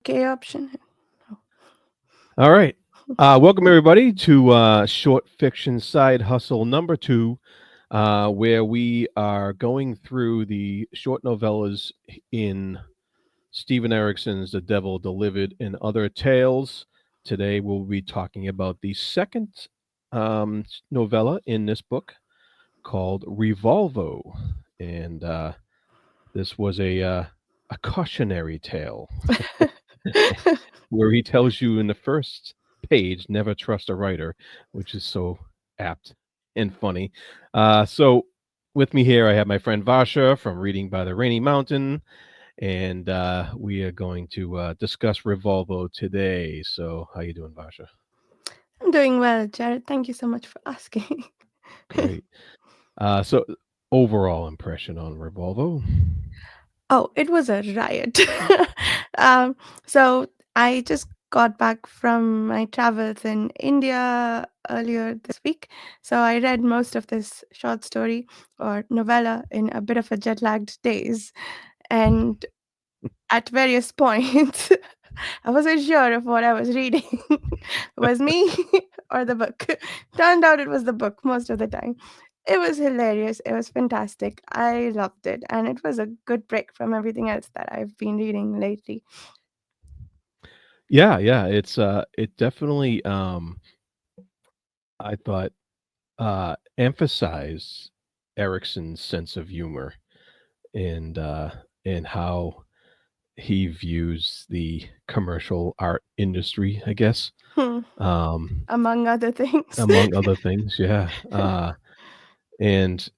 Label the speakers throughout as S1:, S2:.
S1: K option.
S2: All right. Welcome everybody to Short Fiction Side Hustle number 2, where we are going through the short novellas in Stephen Erikson's The Devil Delivered and Other Tales. Today we'll be talking about the second novella in this book called Revolvo. And this was a cautionary tale where he tells you in the first page, never trust a writer, which is so apt and funny. So, with me here, I have my friend Varsha from Reading by the Rainy Mountain, and we are going to discuss Revolvo today. So, how you doing, Varsha?
S1: I'm doing well, Jared. Thank you so much for asking.
S2: Great. So, overall impression on Revolvo?
S1: Oh, it was a riot. um, so I just got back from my travels in India earlier this week. So I read most of this short story or novella in a bit of a jet lagged days. And at various points, I wasn't sure if what I was reading was me or the book. Turned out it was the book most of the time. It was hilarious. It was fantastic. I loved it. And it was a good break from everything else that I've been reading lately.
S2: Yeah. It definitely I thought emphasized Erickson's sense of humor and how he views the commercial art industry, I guess,
S1: Hmm.
S2: um,
S1: Among other things.
S2: among other things. Yeah, and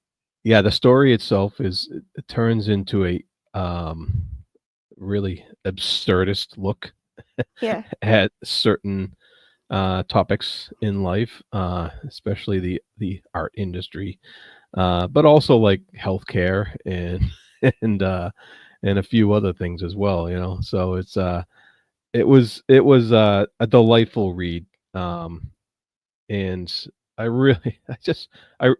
S2: yeah, the story itself it turns into a um, really absurdist look
S1: Yeah.
S2: at certain topics in life, especially the art industry, but also like healthcare and and uh, and a few other things as well. So it was a delightful read, and I really I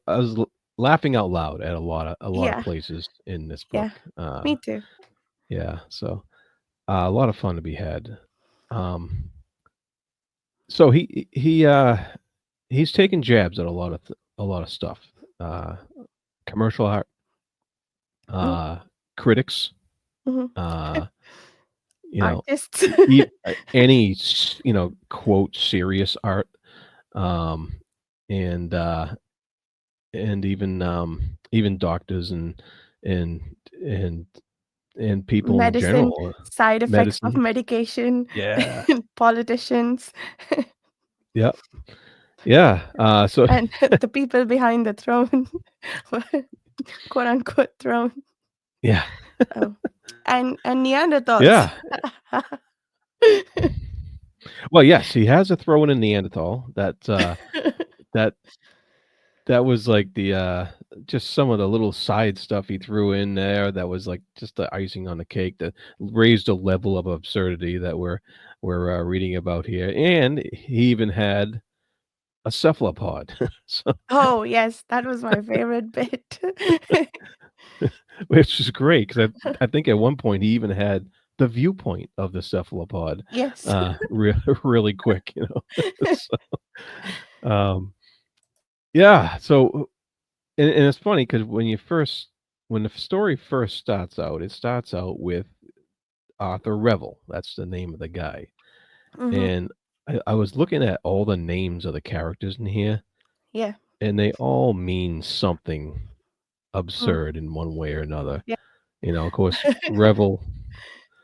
S2: was laughing out loud at a lot of
S1: Yeah.
S2: places in this book.
S1: Yeah. Me too.
S2: Yeah, so a lot of fun to be had. Um, so he's taking jabs at a lot of stuff. Uh, Commercial art, uh, critics,
S1: Mm-hmm.
S2: uh, you know,
S1: Artists.
S2: any quote serious art, um, and even doctors and and and people in
S1: Medicine,
S2: general,
S1: side effects of
S2: medicine.
S1: medication,
S2: Yeah,
S1: politicians,
S2: yeah, yeah. So
S1: and the people behind the throne, quote unquote throne.
S2: yeah,
S1: Oh, and Neanderthals.
S2: yeah. Well, yes, he has a throw in a Neanderthal. That that was like the just some of the little side stuff he threw in there that was like just the icing on the cake that raised a level of absurdity that we're reading about here. And he even had a cephalopod, so,
S1: Oh yes, that was my favorite bit.
S2: which is great because I think at one point he even had the viewpoint of the cephalopod,
S1: Yes.
S2: really quick, So, um, yeah. So and it's funny because when the story first starts out, it starts out with Arthur Revel. That's the name of the guy.
S1: Hmm.
S2: And I was looking at all the names of the characters in here,
S1: Yeah.
S2: and they all mean something
S1: Mm.
S2: absurd in one way or another.
S1: Yeah.
S2: Of course,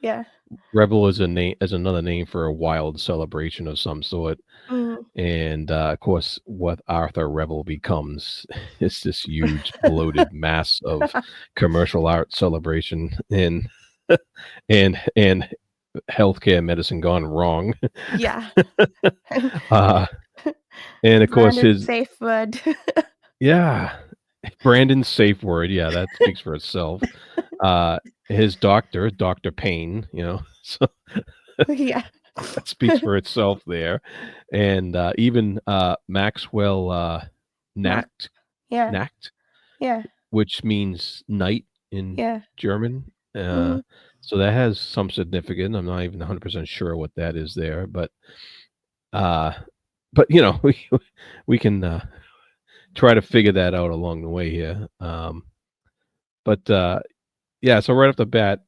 S1: Yeah.
S2: Revel is another name for a wild celebration of some sort.
S1: Mm.
S2: And of course, what Arthur Revel becomes is this huge bloated mass of commercial art celebration and healthcare medicine gone wrong.
S1: Yeah. And
S2: uh, and of course,
S1: Brandon's
S2: his
S1: safe word.
S2: yeah, Brandon's safe word. Yeah, that speaks for itself. Uh, his doctor, Doctor Payne. So
S1: Yeah.
S2: that speaks for itself there, and even Maxwell
S1: Mac.
S2: Nacht
S1: Yeah.
S2: Nacht,
S1: Yeah.
S2: which means night in
S1: Yeah.
S2: German.
S1: Hmm.
S2: So that has some significance. I'm not even 100% sure what that is there, uh, but we can try to figure that out along the way here. But yeah, so right off the bat,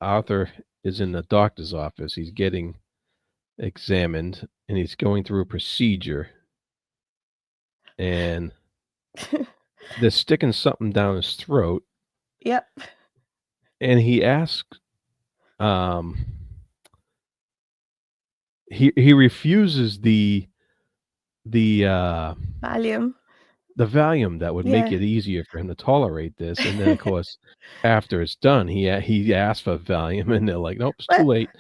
S2: Arthur is in the doctor's office. He's getting examined, and he's going through a procedure, and they're sticking something down his throat,
S1: Yep.
S2: and he asks, um, he refuses the
S1: Valium.
S2: the Valium that would make
S1: Yeah.
S2: it easier for him to tolerate this, and then, of course, after it's done, he asks for Valium, and they're like, "Nope, it's too
S1: But
S2: late."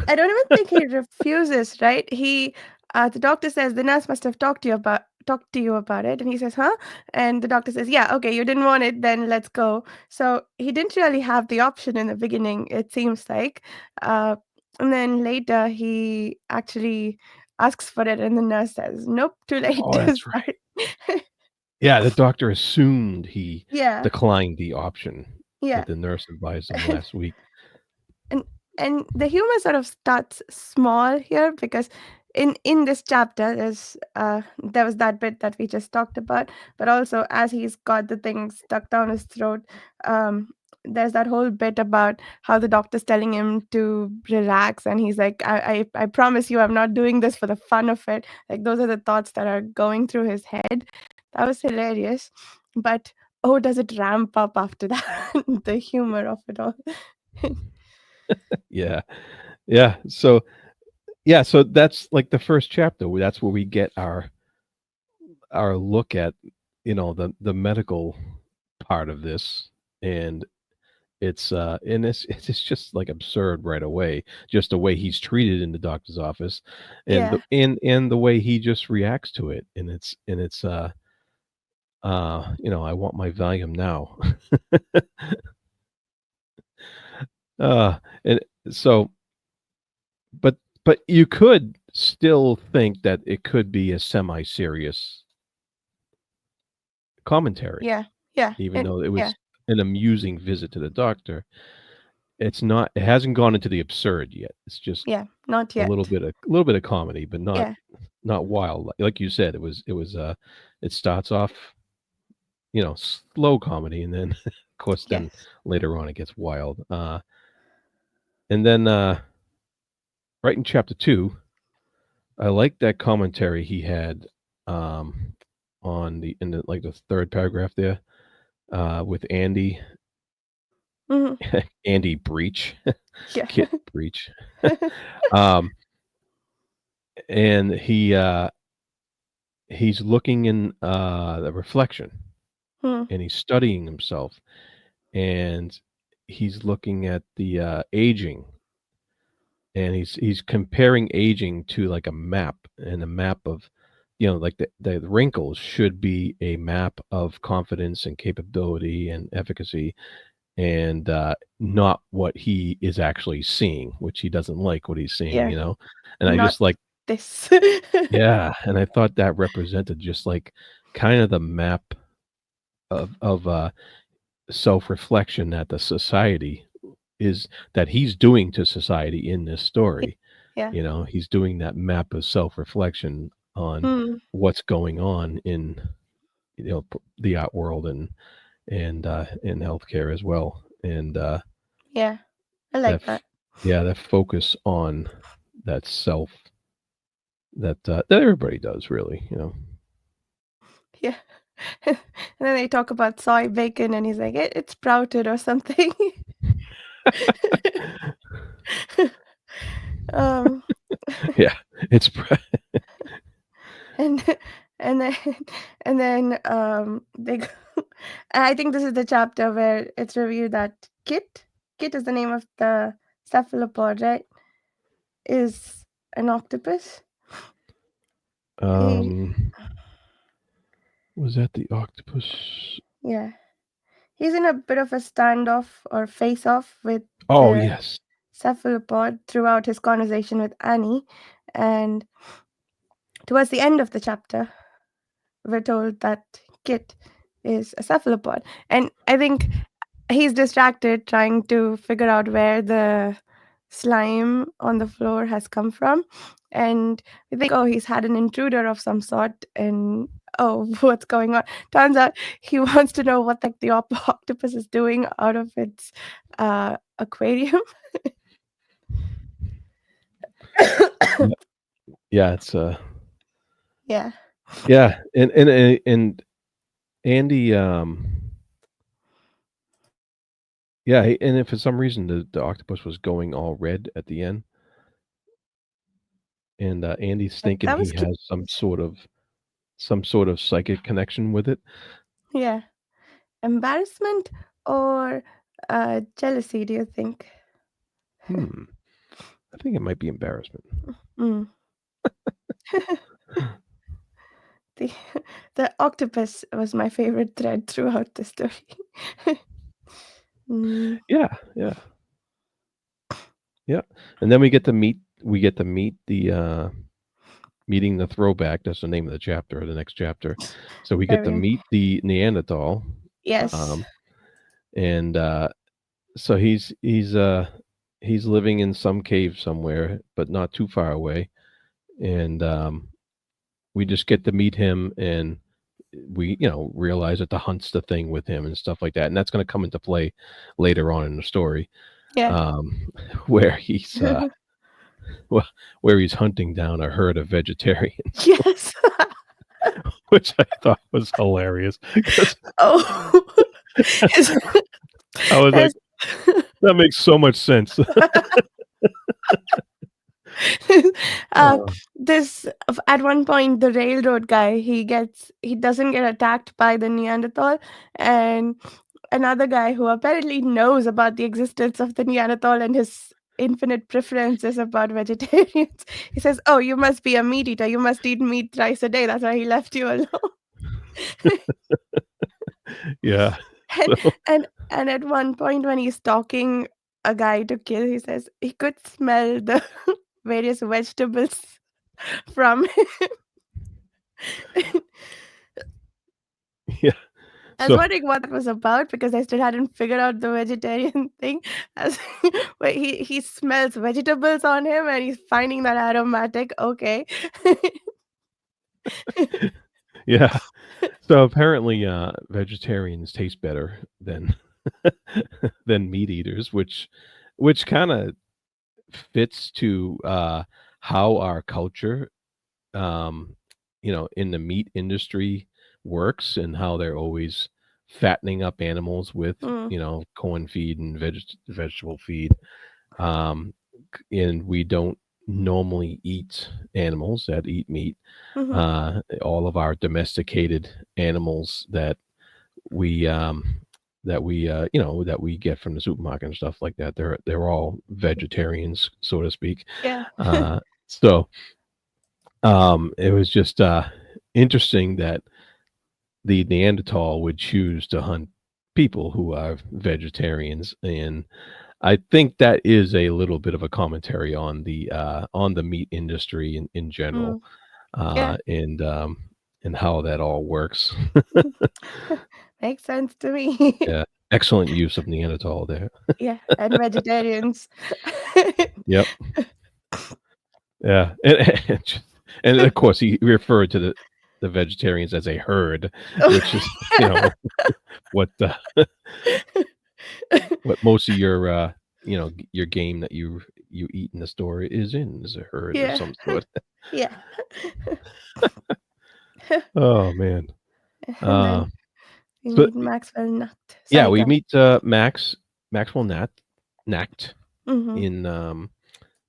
S1: I don't even think he refuses, right? The doctor says the nurse must have talked to you about it, and he says, "Huh?" And the doctor says, "Yeah, okay, you didn't want it, then let's go." So he didn't really have the option in the beginning, it seems like, uh, and then later he actually asks for it, and the nurse says, "Nope, too late."
S2: Oh, that's right.
S1: Sorry.
S2: Yeah, the doctor assumed he
S1: Yeah,
S2: declined the option
S1: yeah.
S2: that the nurse advised him last week.
S1: and and the humor sort of starts small here because in this chapter there was that bit that we just talked about, but also as he's got the thing stuck down his throat, um there's that whole bit about how the doctor's telling him to relax, and he's like, I promise you I'm not doing this for the fun of it. Like, those are the thoughts that are going through his head. That was hilarious. But oh, does it ramp up after that? The humor of it all.
S2: Yeah. Yeah, so yeah, so that's, like, the first chapter, that's where we get our look at, the medical part of this, and it's just, like, absurd right away, just the way he's treated in the doctor's office, and the
S1: Yeah.
S2: and the way he just reacts to it, "I want my Valium now." And so but but you could still think that it could be a semi-serious commentary,
S1: Yeah, yeah,
S2: even
S1: and
S2: though it
S1: yeah,
S2: was an amusing visit to the doctor. It hasn't gone into the absurd yet. It's just
S1: yeah, not
S2: a little
S1: yet.
S2: bit of comedy, but not
S1: Yeah,
S2: not wild. Like you said, it starts off, slow comedy, and then, of course, then
S1: yes.
S2: later on it gets wild. And then, right in chapter 2, I like that commentary he had, um, on like, the 3rd paragraph there, with Andy.
S1: Mhm.
S2: Andy Breach,
S1: Yeah.
S2: Kit Breach. Um, and he's looking in, the reflection,
S1: Mm,
S2: and he's studying himself, and he's looking at the, aging, and he's comparing aging to, like, a map, and a map of, like, the wrinkles should be a map of confidence and capability and efficacy, and not what he is actually seeing, which he doesn't like what he's seeing,
S1: yeah,
S2: and I
S1: not
S2: just like,
S1: this.
S2: yeah, and I thought that represented just like kind of the map of self-reflection that the society is that he's doing to society in this story.
S1: Yeah.
S2: He's doing that map of self-reflection on
S1: Mm,
S2: what's going on in the art world and in healthcare as well, and
S1: yeah, I
S2: that
S1: like
S2: f-
S1: that.
S2: yeah, that focus on that self that everybody does really.
S1: Yeah. And then they talk about soy bacon, and he's like, It's sprouted or something." Um,
S2: Yeah, it's
S1: and and then they go and I think this is the chapter where it's revealed that Kit is the name of the cephalopod, right? Is an octopus. He
S2: um was that the octopus?
S1: Yeah. He's in a bit of a standoff or face off with
S2: Oh,
S1: the
S2: yes.
S1: cephalopod throughout his conversation with Annie. And towards the end of the chapter, we're told that Kit is a cephalopod. And I think he's distracted trying to figure out where the slime on the floor has come from, and we think, oh, he's had an intruder of some sort, and oh, what's going on? Turns out he wants to know what the octopus is doing out of its aquarium.
S2: Yeah, yeah, it's
S1: Yeah,
S2: yeah, and Andy, yeah, and if for some reason the octopus was going all red at the end, and Andy's thinking
S1: that
S2: he
S1: was cute.
S2: has some sort of psychic connection with it.
S1: Yeah, embarrassment or jealousy? Do you think?
S2: Hmm, I think it might be embarrassment.
S1: Mm. the the octopus was my favorite thread throughout the story. Mm,
S2: Yeah, yeah, yeah, and then we get to meet the, meeting the throwback, that's the name of the chapter, or the next chapter. So we get to
S1: very
S2: meet the Neanderthal,
S1: yes.
S2: um, and, so he's living in some cave somewhere, but not too far away, and, we just get to meet him, and we, realize that the hunt's the thing with him and stuff like that, and that's gonna come into play later on in the story,
S1: Yeah.
S2: um, where he's, well, where he's hunting down a herd of vegetarians,
S1: Yes.
S2: which I thought was hilarious because
S1: Oh. His
S2: I was like,
S1: his
S2: "That makes so much sense."
S1: uh,
S2: Oh,
S1: this at one point the railroad guy he doesn't get attacked by the Neanderthal, and another guy who apparently knows about the existence of the Neanderthal and his infinite preferences about vegetarians. He says, "Oh, you must be a meat eater. You must eat meat thrice a day. That's why he left you alone."
S2: yeah.
S1: and
S2: So
S1: and at one point when he's stalking a guy to kill, he says he could smell the various vegetables from him.
S2: yeah.
S1: I was
S2: So
S1: wondering what that was about because I still hadn't figured out the vegetarian thing. As where he smells vegetables on him and he's finding that aromatic. Okay.
S2: yeah. So apparently, vegetarians taste better than than meat eaters, which kinda fits to, how our culture, um, in the meat industry works and how they're always fattening up animals with,
S1: Mm,
S2: corn feed and vegetable feed. And we don't normally eat animals that eat meat.
S1: mhm.
S2: All of our domesticated animals we get from the supermarket and stuff like that, they're all vegetarians, so to speak.
S1: Yeah.
S2: So it was just interesting that the Neanderthal would choose to hunt people who are vegetarians, and I think that is a little bit of a commentary on the meat industry in general,
S1: Mm, yeah.
S2: and how that all works.
S1: Makes sense to me.
S2: Yeah, excellent use of Neanderthal there.
S1: Yeah. And vegetarians.
S2: Yep. Yeah, and and of course, he referred to the vegetarians as a herd, which is, what, what most of your game that you eat in the store is a herd of
S1: Yeah.
S2: some sort.
S1: Yeah.
S2: Oh, man.
S1: And
S2: Uh,
S1: then we
S2: so
S1: meet Maxwell Nut.
S2: yeah,
S1: Sorry,
S2: we
S1: go.
S2: meet, Maxwell Nacht
S1: Mhm.
S2: in,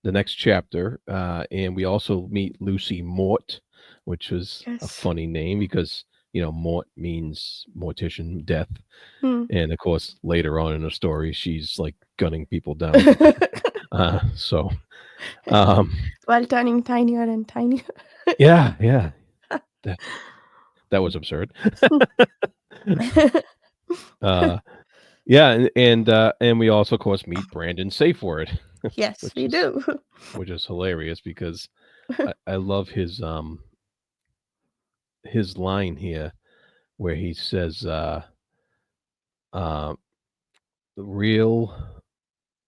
S2: the next chapter, and we also meet Lucy Mort, which was a
S1: Yes.
S2: funny name because, Mort means mortician, death,
S1: Mm.
S2: and, of course, later on in the story, she's, like, gunning people down. So, um,
S1: While turning tinier and tinier.
S2: yeah, yeah, that that was absurd. Uh, yeah, and we also, of course, meet Brandon Safeword,
S1: Yes,
S2: which
S1: we
S2: is
S1: do.
S2: which is hilarious because I love his line here where he says, uh real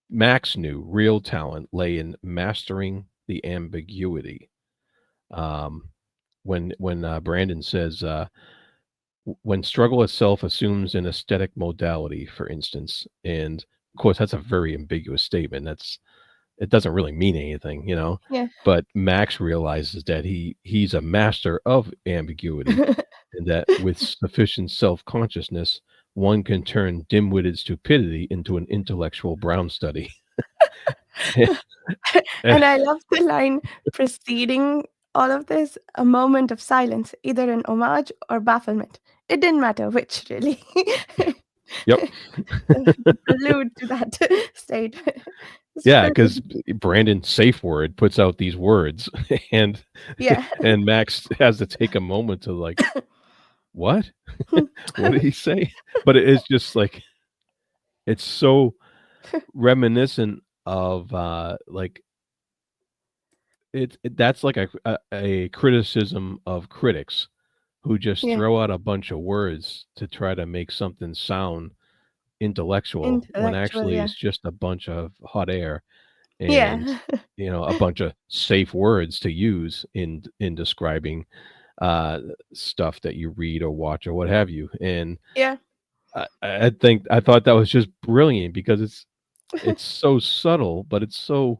S2: Max knew real talent lay in mastering the ambiguity. Um, when Brandon says when struggle itself assumes an aesthetic modality, for instance, and of course that's a very ambiguous statement. It doesn't really mean anything, you know.
S1: Yeah.
S2: But Max realizes that he's a master of ambiguity, and that with sufficient self consciousness, one can turn dim witted stupidity into an intellectual brown study.
S1: And I love the line preceding all of this, a moment of silence, either an homage or bafflement. It didn't matter which, really.
S2: Yep.
S1: The prelude to that statement. It's
S2: Yeah, because
S1: brilliant.
S2: Brandon safe word puts out these words, and
S1: Yeah.
S2: and Max has to take a moment to like, what? What did he say? But it is just like it's so reminiscent of like that's like a criticism of critics who just
S1: Yeah.
S2: throw out a bunch of words to try to make something sound intellectual when
S1: Intellectual,
S2: actually
S1: yeah.
S2: it's just a bunch of hot air and
S1: Yeah.
S2: a bunch of safe words to use in describing uh stuff that you read or watch or what have you. And
S1: Yeah.
S2: I think I thought that was just brilliant because it's so subtle, but it's so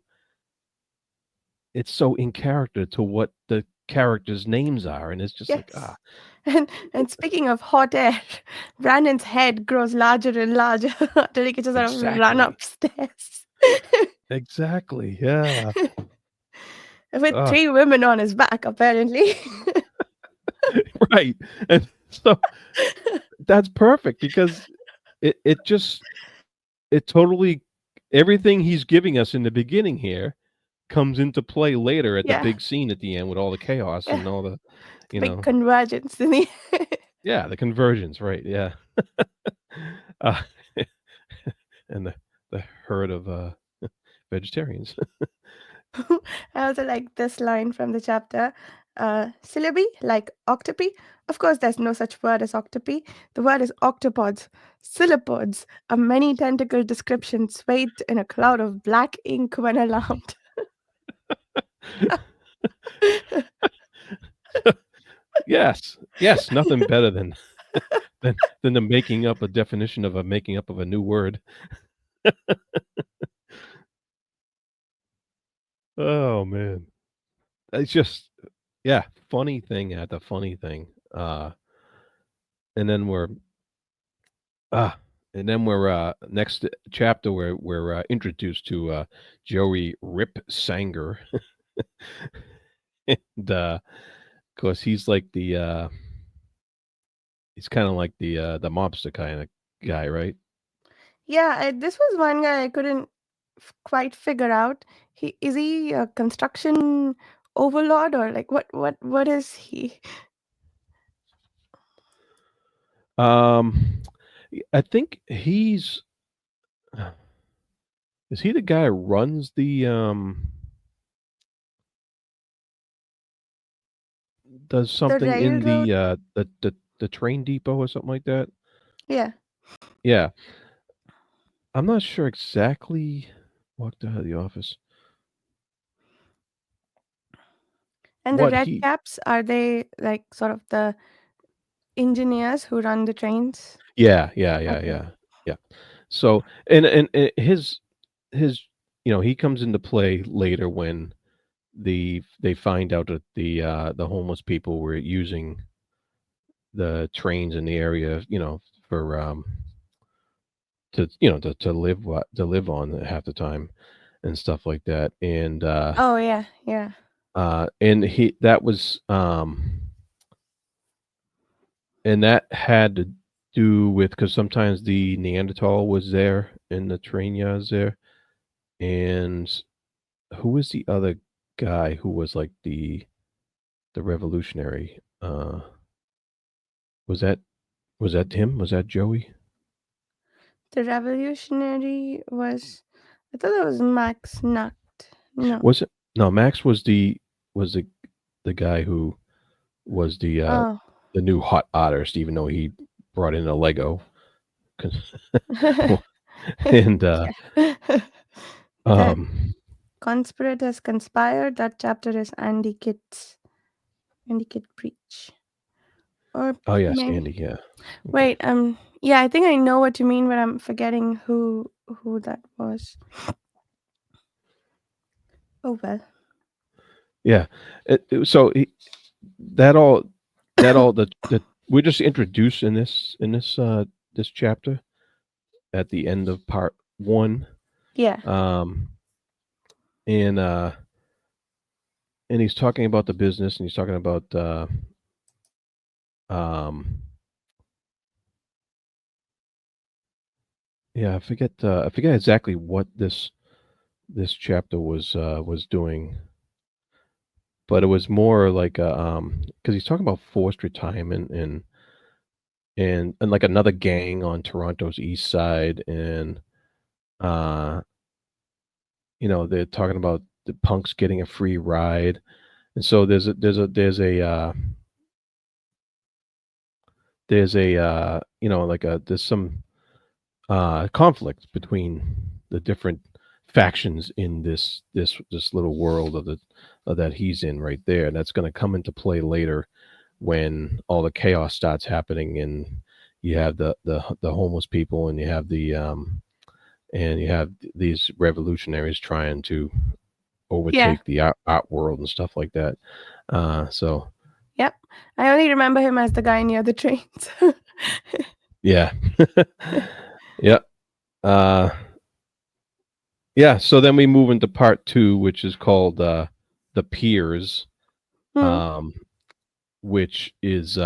S2: in character to what the characters' names are, and it's just like,
S1: Yes. And speaking of hot air, Brandon's head grows larger and larger until he can just sort of run
S2: exactly,
S1: upstairs.
S2: exactly, yeah,
S1: With
S2: uh,
S1: three women on his back, apparently.
S2: right, and so that's perfect because it just it totally everything he's giving us in the beginning here comes into play later at the
S1: Yeah.
S2: big scene at the end with all the chaos
S1: Yeah.
S2: and all the,
S1: The
S2: you
S1: big
S2: know,
S1: convergence in the
S2: yeah, the conversions, right? Yeah, uh, and the herd of vegetarians.
S1: I also like this line from the chapter. Syllabi, like octopi. Of course, there's no such word as octopi. The word is octopods. Syllapods, a many tentacle description swayed in a cloud of black ink when alarmed.
S2: Yes, yes, nothing better than the making up a definition of a making up of a new word. Oh man, it's just yeah, funny thing at the funny thing. And then we're ah, and then we're next chapter we're introduced to Joey Rip Sanger, and of course he's like he's kind of like the mobster kind of guy, right?
S1: Yeah, this was one guy I couldn't quite figure out. Is he a construction overlord or like what is he?
S2: Um, I think he's is he the guy who runs does
S1: The
S2: something in
S1: railroad?
S2: the train depot or something like that?
S1: Yeah,
S2: Yeah, I'm not sure exactly. Walked out of the office.
S1: and the
S2: What
S1: red
S2: he
S1: caps, are they like sort of the engineers who run the trains?
S2: Yeah, yeah, yeah,
S1: Okay.
S2: yeah, yeah. So and his he comes into play later when they find out that the homeless people were using the trains in the area, for to live on half the time and stuff like that.
S1: Oh yeah, yeah.
S2: And he that was and that had to do with because sometimes the Neanderthal was there in the train yards there. And who was the other guy who was like the revolutionary? Was that was that him? Was that Joey?
S1: The revolutionary was, I thought that was Max Nutt. No.
S2: Was it? No, Max was the guy who was
S1: Oh.
S2: the new hot artist, even though he brought in a Lego. 'Cause And
S1: Yeah. The
S2: um
S1: conspirators conspired. That chapter is Andy Kid Breach. Or
S2: oh yes,
S1: maybe.
S2: Andy, yeah. Okay.
S1: Wait, yeah, I think I know what you mean, but I'm forgetting who that was. Oh well.
S2: Yeah. So that all that all the we're just introduced in this chapter at the end of part 1.
S1: Yeah.
S2: Um and he's talking about the business, and he's talking about um yeah, I forget exactly what this chapter was doing, but it was more like because he's talking about forced retirement and like another gang on Toronto's east side, and uh they're talking about the punks getting a free ride. And so there's some conflict between the different factions in this little world that he's in right there, and that's going to come into play later when all the chaos starts happening, and you have the homeless people, and you have these revolutionaries trying to
S1: Yeah.
S2: overtake the art world and stuff like that. So
S1: Yep. I only remember him as the guy near the trains.
S2: yeah, yeah, uh, yeah. So then we move into part 2, which is called the Peers,
S1: Hmm.
S2: um, which is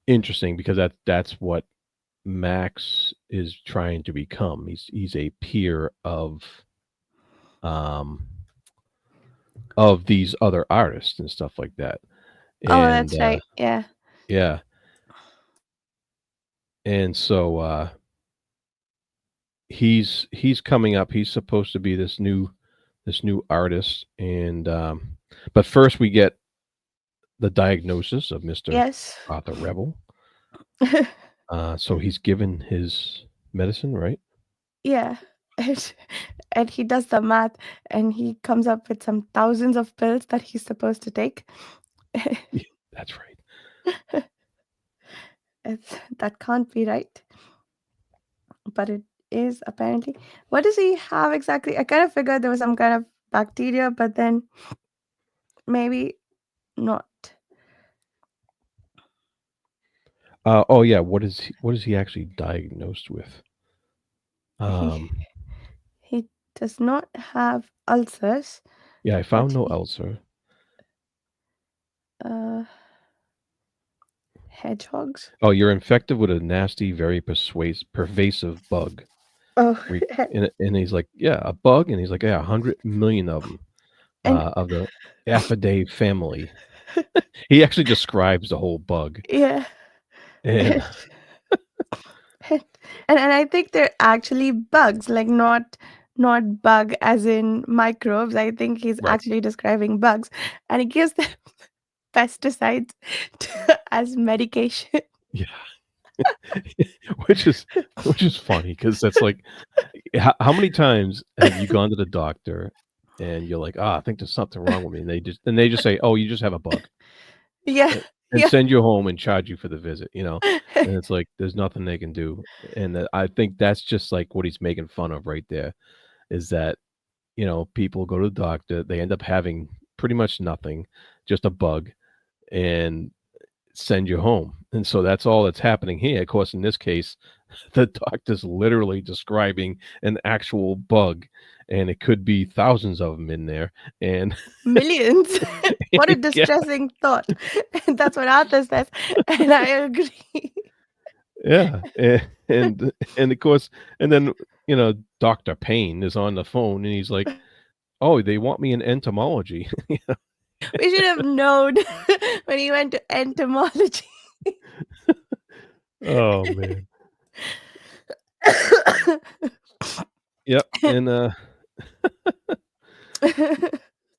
S2: interesting because that's what Max is trying to become. He's a peer um, of these other artists and stuff like that.
S1: Oh,
S2: And
S1: that's right. Yeah.
S2: yeah, and so he's coming up. He's supposed to be this new artist, and but first we get the diagnosis of Mister
S1: Yes.
S2: Arthur Rebel. So he's given his medicine, right?
S1: Yeah. And, and he does the math and he comes up with some thousands of pills that he's supposed to take.
S2: Yeah, that's right.
S1: That can't be right, but it is apparently. What does he have exactly? I kind of figured there was some kind of bacteria, but then maybe not.
S2: Oh yeah, what is he actually diagnosed with?
S1: He
S2: Um,
S1: he does not have ulcers,
S2: yeah, I
S1: but
S2: found no
S1: he
S2: ulcer.
S1: uh hedgehogs.
S2: Oh, you're infected with a nasty, very pervasive bug.
S1: Oh,
S2: And he's like, yeah, a bug, and he's like, yeah, 100 million of them,
S1: and
S2: of the Aphidae family. He actually describes the whole bug,
S1: yeah,
S2: and
S1: and, and I think they're actually bugs, like not bug as in microbes. I think he's
S2: right,
S1: actually describing bugs, and he gives them pesticides as medication.
S2: yeah, which is which is funny because that's like, how many times have you gone to the doctor and you're like, I think there's something wrong with me, and they just say, oh, you just have a bug,
S1: Yeah,
S2: and
S1: yeah.
S2: send you home and charge you for the visit. And it's like there's nothing they can do, and I think that's just like what he's making fun of right there, is that people go to the doctor, they end up having pretty much nothing, just a bug, and send you home. And so that's all that's happening here. Of course, in this case, the doctor's literally describing an actual bug, and it could be thousands of them in there. And
S1: Millions. What a
S2: yeah,
S1: distressing thought. And that's what Arthur says, and I agree.
S2: yeah, and of course, and then Doctor Payne is on the phone, and he's like, "Oh, they want me in entomology."
S1: We should have known when he went to entomology.
S2: Oh man. Yep, and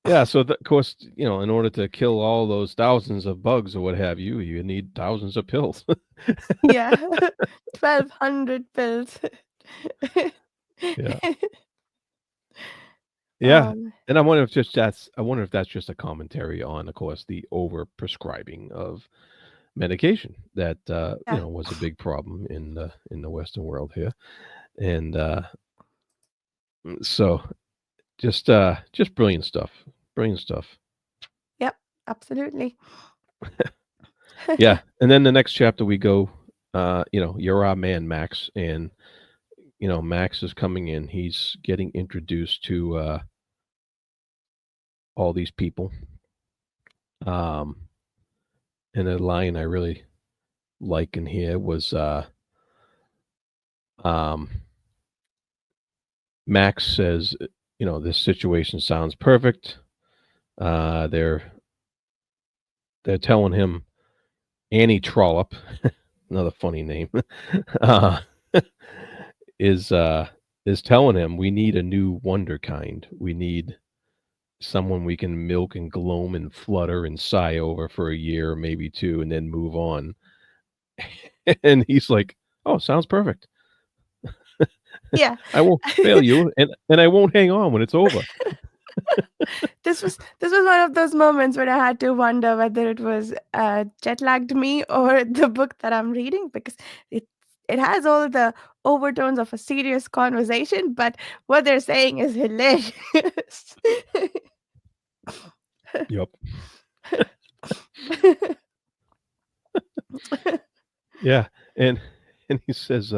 S2: yeah, so of course, in order to kill all those thousands of bugs or what have you, you need thousands of pills.
S1: Yeah. 1,200 pills.
S2: Yeah. Yeah.
S1: um,
S2: And I wonder if that's just a commentary on, of course, the over prescribing of medication that
S1: yeah,
S2: was a big problem in the Western world here. And so just brilliant stuff. Brilliant stuff.
S1: yep, absolutely.
S2: Yeah. And then the next chapter we go, you're our man, Max, and Max is coming in. He's getting introduced to all these people. Um, and a line I really like in here was um, Max says, this situation sounds perfect. They're telling him Annie Trollope, another funny name, uh, is uh, is telling him we need a new wonder kind. We need someone we can milk and gloam and flutter and sigh over for a year, maybe two, and then move on. And he's like, "Oh, sounds perfect.
S1: Yeah.
S2: I won't fail you, and I won't hang on when it's over."
S1: This was one of those moments where I had to wonder whether it was jet lagged me or the book that I'm reading, because it it has all the overtones of a serious conversation, but what they're saying is hilarious.
S2: Yep. Yeah, and he says,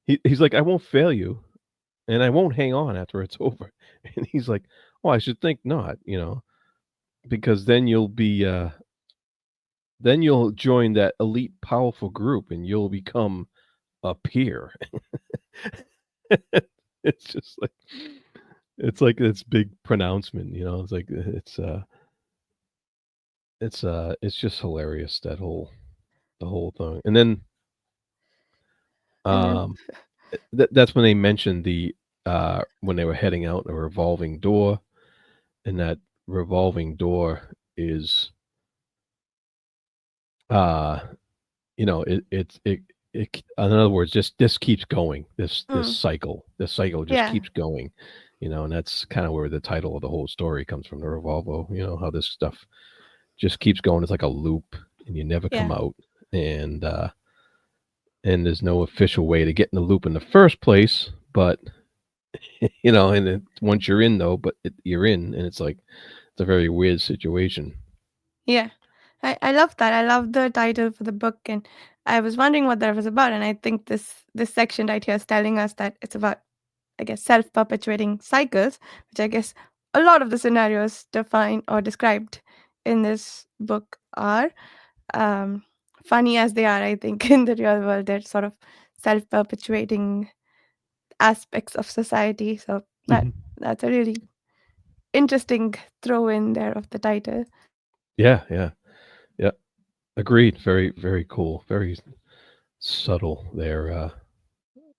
S2: he's like, "I won't fail you, and I won't hang on after it's over." And he's like, "Oh, I should think not, because then you'll join that elite powerful group and you'll become a peer." It's just like it's like this big pronouncement, It's like it's just hilarious that whole the whole thing. And then
S1: And then,
S2: um that's when they mentioned when they were heading out a revolving door, and that revolving door is uh in other words, just this keeps going.
S1: mm,
S2: This cycle just
S1: yeah,
S2: keeps going, and that's kind of where the title of the whole story comes from, the Revolvo. How this stuff just keeps going. It's like a loop, and you never come
S1: yeah,
S2: out. And there's no official way to get in the loop in the first place, but and once you're in though, but you're in, and it's like it's a very weird situation.
S1: yeah. I love that. I love the title for the book, and I was wondering what that was about. And I think this section right here is telling us that it's about, I guess, self perpetuating cycles, which I guess a lot of the scenarios defined or described in this book are. Um, Funny as they are, I think in the real world, they're sort of self perpetuating aspects of society. So
S2: Mhm.
S1: that's a really interesting throw in there of the title.
S2: Yeah, yeah, yeah. Agreed. Very, very cool. Very subtle there,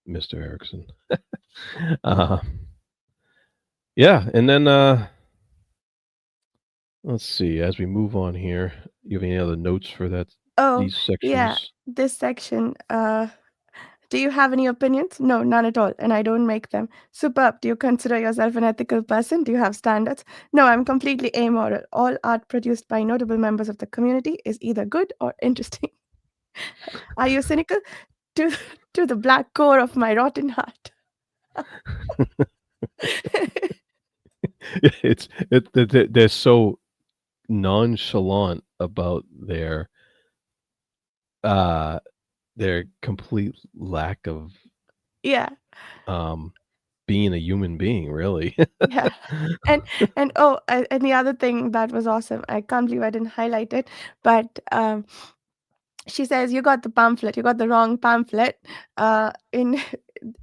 S2: Mr. Erikson. uh, yeah, and then let's see. As we move on here, you have any other notes for
S1: Oh,
S2: these
S1: yeah,
S2: sections?
S1: this section. Do you have any opinions? No, none at all, and I don't make them. Superb. Do you consider yourself an ethical person? Do you have standards? No, I'm completely amoral. All art produced by notable members of the community is either good or interesting. Are you cynical? To to the black core of my rotten heart.
S2: They're so nonchalant about uh their complete lack of
S1: Yeah,
S2: um being a human being, really.
S1: yeah. And and the other thing that was awesome, I can't believe I didn't highlight it, but she says, "You got the pamphlet. You got the wrong pamphlet." In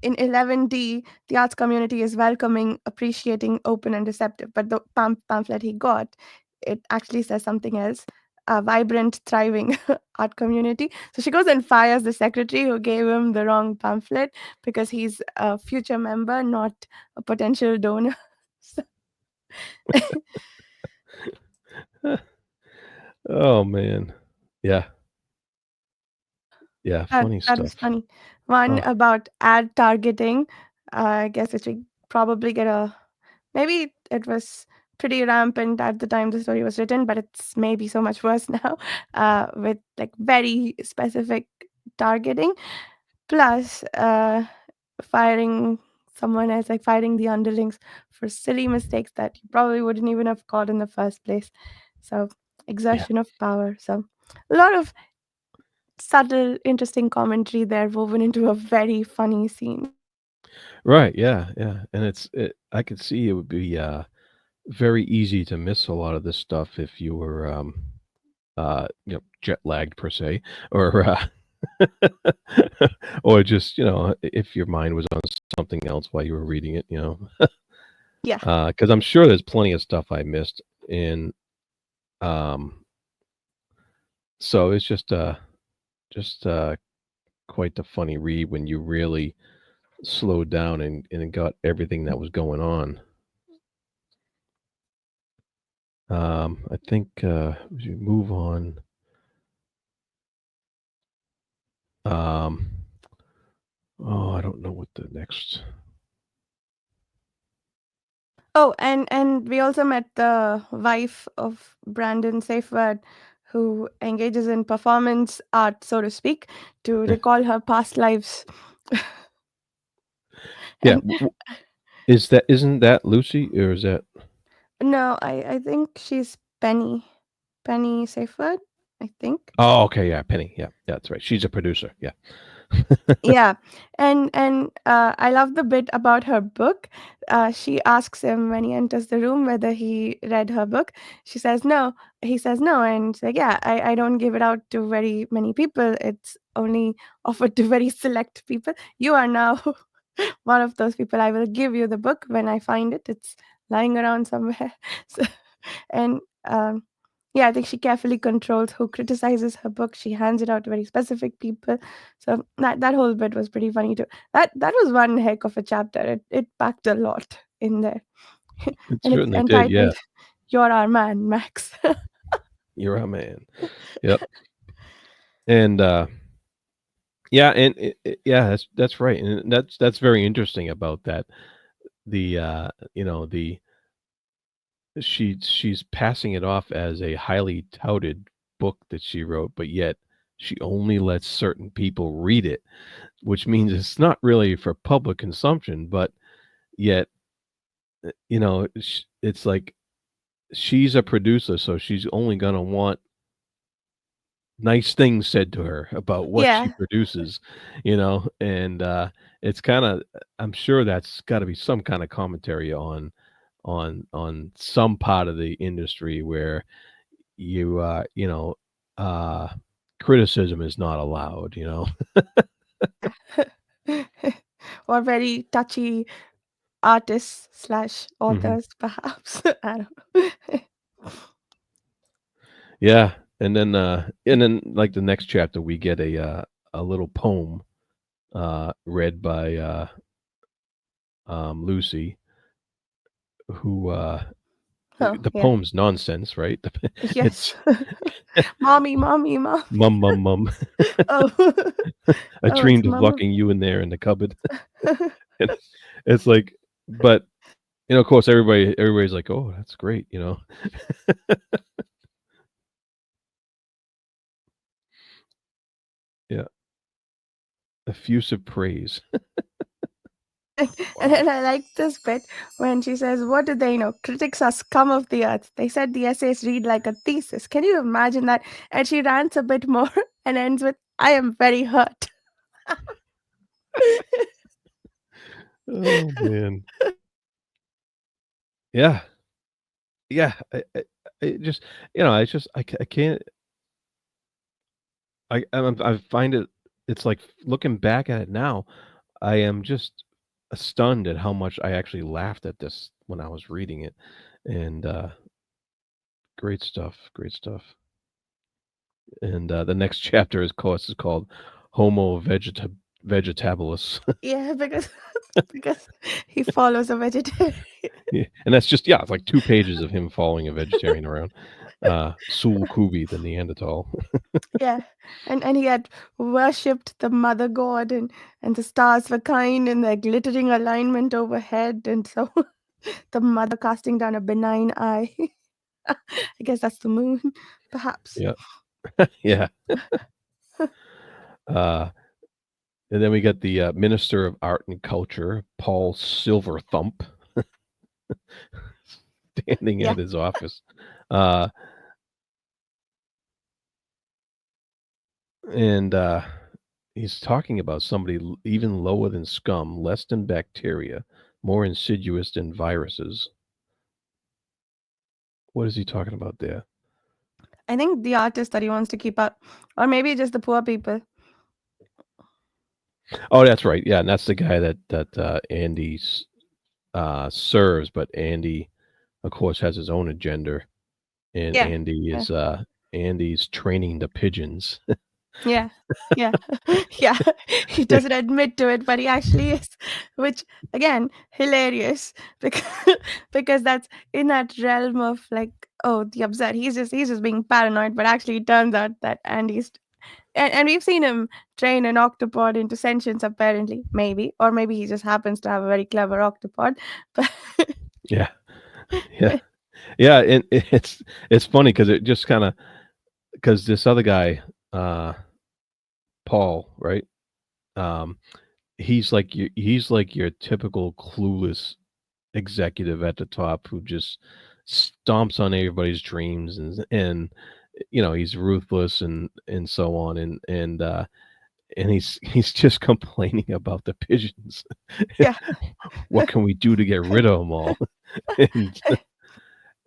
S1: in 11D, the arts community is welcoming, appreciating, open, and receptive. But the pamphlet he got, it actually says something else. A vibrant, thriving art community. So she goes and fires the secretary who gave him the wrong pamphlet because he's a future member, not a potential donor. So,
S2: Oh man. Yeah. Yeah,
S1: That
S2: funny
S1: that was
S2: stuff.
S1: funny. One
S2: Oh,
S1: about ad targeting. I guess it should probably get a maybe it was pretty rampant at the time the story was written, but it's maybe so much worse now, with like very specific targeting. Plus, firing someone else, like firing the underlings for silly mistakes that you probably wouldn't even have caught in the first place. So,
S2: yeah.
S1: exertion of power. So, a lot of subtle, interesting commentary there woven into a very funny scene.
S2: Right, yeah, yeah, and I could see it would be, very easy to miss a lot of this stuff if you were, jet lagged per se, or, or just, if your mind was on something else while you were reading it,
S1: Yeah.
S2: because I'm sure there's plenty of stuff I missed, and, um, so it's just quite the funny read when you really slowed down and got everything that was going on. I think, as you move on, um, oh, I don't know what the next.
S1: Oh, and we also met the wife of Brandon Safeword, who engages in performance art, so to speak, to recall her past lives.
S2: Yeah,
S1: And
S2: isn't that Lucy, or is that.
S1: no, I think she's Penny Safeword, I think.
S2: Oh, okay, yeah, Penny, yeah, that's right, she's a producer, yeah.
S1: Yeah, and I love the bit about her book. She asks him when he enters the room whether he read her book. She says no. He says no, and she's like, "Yeah, I don't give it out to very many people. It's only offered to very select people. You are now one of those people. I will give you the book when I find it. It's lying around somewhere." So, and yeah, I think she carefully controls who criticizes her book. She hands it out to very specific people. So that whole bit was pretty funny too. That was one heck of a chapter. It packed a lot in there,
S2: It
S1: and it's
S2: certainly did, yeah.
S1: entitled "You're Our Man, Max."
S2: You're a man. Yep, and, yeah, and yeah, that's right, and that's very interesting about that. The she's passing it off as a highly touted book that she wrote, but yet she only lets certain people read it, which means it's not really for public consumption, but yet, it's like she's a producer, so she's only gonna want nice things said to her about what she
S1: Yeah,
S2: produces, and, it's kinda I'm sure that's gotta be some kinda commentary on some part of the industry where you, uh, criticism is not allowed, you know?
S1: or very touchy artists slash
S2: Mhm.
S1: authors, perhaps. I don't know.
S2: Yeah, and then, like, the next chapter, we get a little poem, read by, Lucy, who,
S1: Oh
S2: the
S1: yeah,
S2: poem's nonsense, right?
S1: yes.
S2: It's
S1: Mommy, mommy, mommy.
S2: "Mum, mum, mum,
S1: Oh,
S2: I
S1: oh, it's
S2: dreamed of
S1: mama.
S2: locking you in there in the cupboard." And it's like, but, of course, everybody's like, "Oh, that's great," you know? Yeah, effusive praise.
S1: And
S2: Wow.
S1: then I like this bit when she says, "What do they know? Critics are scum of the earth. They said the essays read like a thesis." Can you imagine that? And she rants a bit more and ends with, "I am very hurt."
S2: Oh, man. Yeah, yeah, I just it's just I can't I find it's like looking back at it now, I am just stunned at how much I actually laughed at this when I was reading it, and, great stuff, great stuff. And, the next chapter, of course, is called Homo Vegetabilis.
S1: Yeah, because because he follows a vegetarian.
S2: Yeah, and that's just yeah, it's like 2 pages of him following a vegetarian around. Sul Kubi, the Neanderthal.
S1: Yeah, and he had worshipped the mother god, and the stars were kind in their glittering alignment overhead, and so the mother casting down a benign eye. I guess that's the moon, perhaps.
S2: Yeah, yeah. Uh, and then we got the Minister of Art and Culture, Paul Silverthump, standing
S1: Yeah,
S2: at his office. Uh, and he's talking about somebody even lower than scum, less than bacteria, more insidious than viruses. What is he talking about there?
S1: I think the artist that he wants to keep up, or maybe just the poor people.
S2: Oh, that's right. Yeah, and that's the guy that Andy serves, but Andy, of course, has his own agenda, and
S1: Yeah, yeah.
S2: Andy's training the pigeons.
S1: Yeah, yeah, yeah. He doesn't admit to it, but he actually is, which again hilarious because because that's in that realm of like, oh, the absurd. He's just being paranoid, but actually it turns out that Andy's and we've seen him train an octopod into sentience apparently, maybe, or maybe he just happens to have a very clever octopod, but
S2: Yeah, yeah, yeah, and it's funny because it just kind of because this other guy, uh, Paul, right? Um, he's like your typical clueless executive at the top who just stomps on everybody's dreams and he's ruthless and so on and he's just complaining about the pigeons.
S1: yeah,
S2: What can we do to get rid of them all? and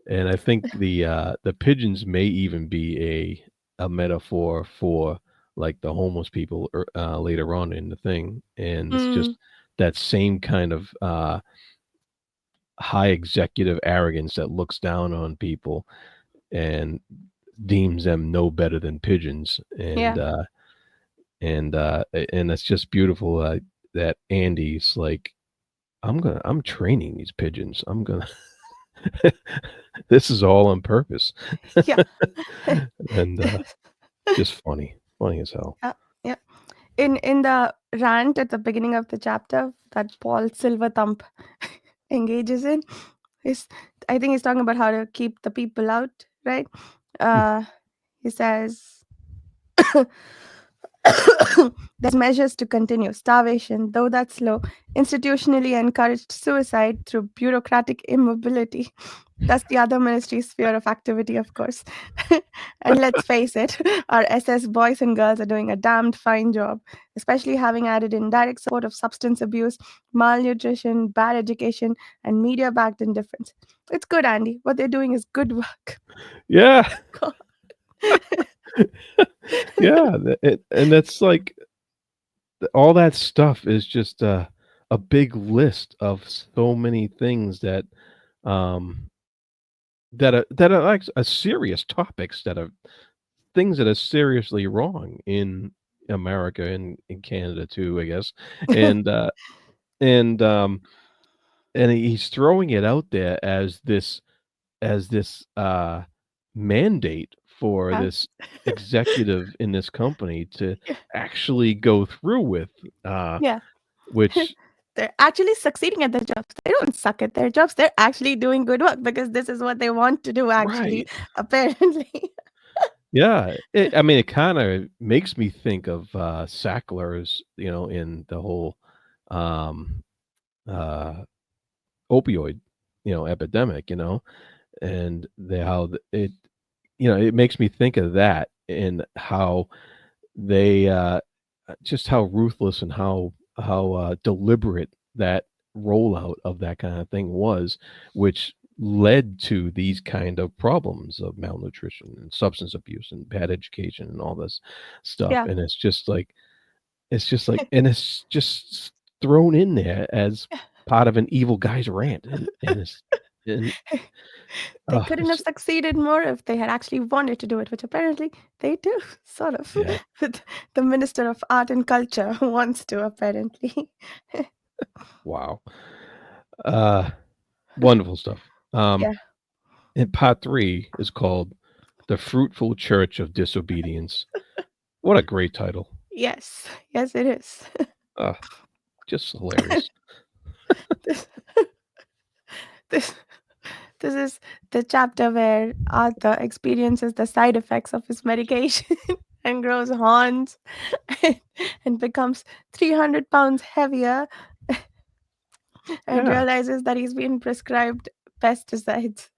S2: and I think the pigeons may even be a metaphor for like the homeless people later on in the thing, and it's
S1: mm,
S2: just that same kind of high executive arrogance that looks down on people and deems them no better than pigeons,
S1: yeah,
S2: and it's just beautiful that Andy's like, I'm training these pigeons. I'm gonna this is all on purpose,
S1: yeah.
S2: and just funny as hell.
S1: Yeah, yeah. In the rant at the beginning of the chapter that Paul Silverthump engages in, is I think he's talking about how to keep the people out, right? Uh, he says there's measures to continue starvation, though that's slow, institutionally encouraged suicide through bureaucratic immobility. That's the other ministry's sphere of activity, of course. And let's face it, our SS boys and girls are doing a damned fine job, especially having added in direct support of substance abuse, malnutrition, bad education, and media backed indifference. It's good, Andy. What they're doing is good work.
S2: Yeah,
S1: God.
S2: yeah, and that's like all that stuff is just a big list of so many things um, that are like serious topics that are things that are seriously wrong in America and in Canada too, I guess, and and um, and he's throwing it out there as this mandate for
S1: Yeah,
S2: this executive in this company to
S1: yeah,
S2: actually go through with, uh,
S1: yeah.
S2: which
S1: They're actually succeeding at their jobs. They don't suck at their jobs. They're actually doing good work because this is what they want to do, actually,
S2: right,
S1: apparently.
S2: yeah. I mean, it kind of makes me think of Sacklers, in the whole um, uh, opioid, epidemic, and it makes me think of that and how they just how ruthless and how deliberate that rollout of that kind of thing was, which led to these kind of problems of malnutrition and substance abuse and bad education and all this stuff.
S1: Yeah.
S2: And and it's just thrown in there as part of an evil guy's rant, and it's and
S1: They couldn't have
S2: it's
S1: succeeded more if they had actually wanted to do it, which apparently they do, sort of.
S2: yeah,
S1: With the Minister of Art and Culture who wants to, apparently.
S2: wow. Uh, Wonderful stuff.
S1: Yeah.
S2: And part 3 is called "The Fruitful Church of Disobedience." What a great title!
S1: Yes. Yes, it is.
S2: Uh, just hilarious.
S1: this, this, this is the chapter where Arthur experiences the side effects of his medication and grows horns and, and becomes 300 pounds heavier and
S2: Yeah,
S1: realizes that he's been prescribed pesticides.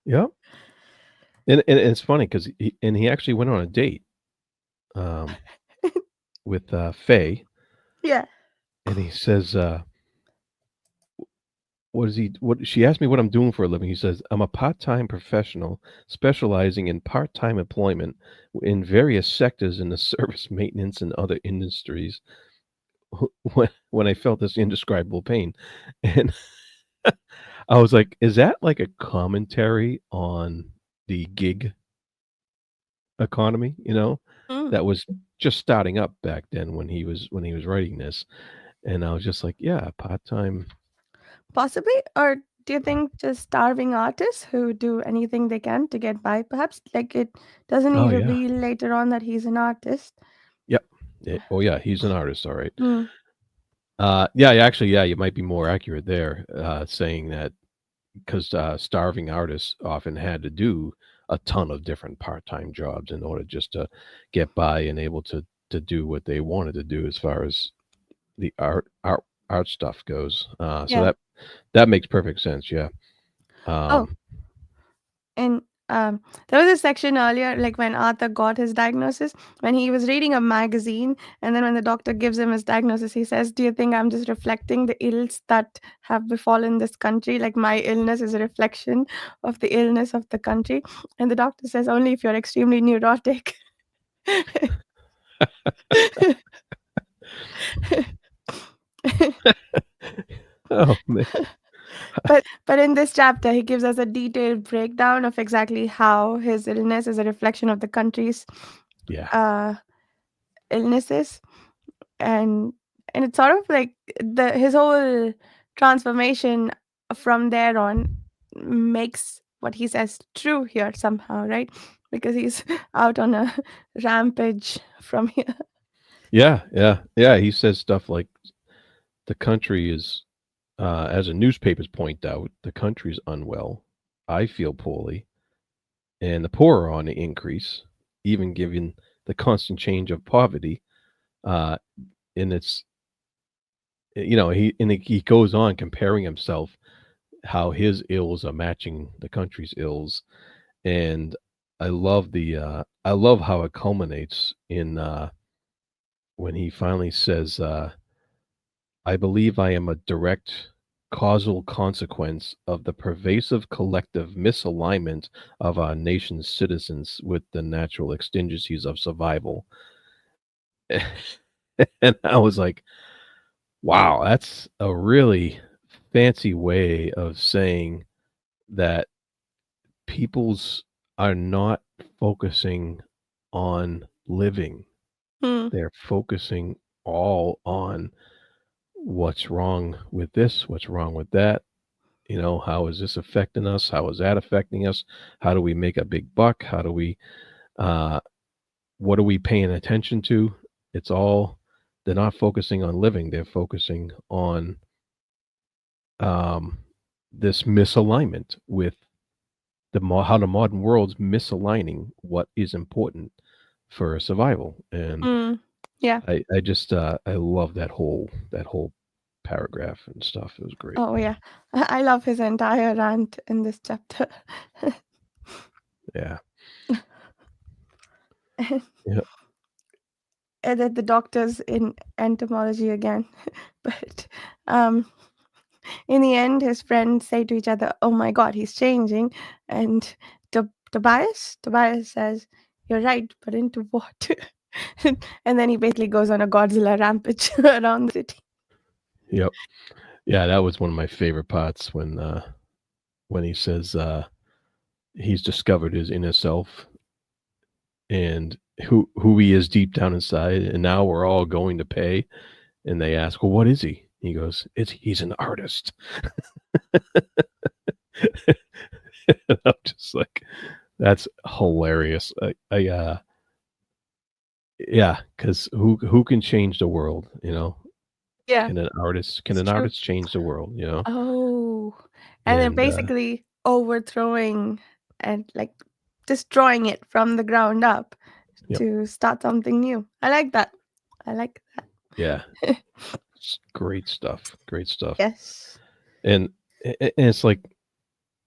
S2: yeah. And it's funny because he actually went on a date, um, with, Faye,
S1: Yeah.
S2: and he says, what she asked me what I'm doing for a living. He says, "I'm a part-time professional specializing in part-time employment in various sectors in the service, maintenance, and other industries." When I felt this indescribable pain, and I was like, "Is that like a commentary on the gig economy?"
S1: Mm.
S2: That was just starting up back then when he was writing this, and I was just like, "Yeah, part-time."
S1: Possibly. Or do you think just starving artists who do anything they can to get by? Perhaps like it doesn't he
S2: Oh, yeah.
S1: reveal later on that he's an artist?
S2: Yep. Oh, yeah, he's an artist, alright.
S1: Mm.
S2: Yeah, actually, yeah, you might be more accurate there, saying that 'cause, starving artists often had to do a ton of different part-time jobs in order just to get by and able to do what they wanted to do as far as the art stuff goes, so
S1: Yeah.
S2: that makes perfect sense, yeah.
S1: Oh,
S2: Um,
S1: and there was a section earlier, like when Arthur got his diagnosis, when he was reading a magazine, and then when the doctor gives him his diagnosis, he says, "Do you think I'm just reflecting the ills that have befallen this country? Like my illness is a reflection of the illness of the country?" And the doctor says, "Only if you're extremely neurotic."
S2: oh, man.
S1: But in this chapter, he gives us a detailed breakdown of exactly how his illness is a reflection of the country's
S2: Yeah.
S1: uh, illnesses, and it's sort of like the his whole transformation from there on makes what he says true here somehow, right? Because he's out on a rampage from here.
S2: Yeah, yeah, yeah, he says stuff like, "The country is" as the newspapers point out, "The country's unwell. I feel poorly, and the poor are on the increase, even given the constant change of poverty." Uh, and it's he goes on comparing himself how his ills are matching the country's ills, and I love how it culminates in when he finally says, "I believe I am a direct causal consequence of the pervasive collective misalignment of our nation's citizens with the natural exigencies of survival." And I was like, wow, that's a really fancy way of saying that people's are not focusing on living.
S1: Hmm.
S2: They're focusing all on what's wrong with this, what's wrong with that. How is this affecting us? How is that affecting us? How do we make a big buck? Uh, what are we paying attention to? It's all, they're not focusing on living. They're focusing on um, this misalignment with how the modern world's misaligning what is important for survival. And
S1: Hmm. Yeah.
S2: I just I love that whole paragraph and stuff. It was great.
S1: Oh yeah. I love his entire rant in this chapter.
S2: Yeah. Yeah.
S1: And then the doctors in entomology again. But um, in the end, his friends say to each other, "Oh my God, he's changing." And Tobias says, "You're right, but into what?" And then he basically goes on a Godzilla rampage around the city.
S2: Yep. Yeah, that was one of my favorite parts when he says he's discovered his inner self and who he is deep down inside, and now we're all going to pay. And they ask, "Well, what is he?" He goes, he's an artist." And I'm just like, that's hilarious. Yeah, because who can change the world?
S1: Yeah,
S2: Can
S1: it's
S2: an
S1: true.
S2: artist change the world?
S1: Oh, and they're
S2: And
S1: basically overthrowing and like destroying it from the ground up
S2: yep,
S1: to start something new. I like that. I like
S2: yeah,
S1: that.
S2: great stuff, great stuff.
S1: Yes.
S2: And and it's like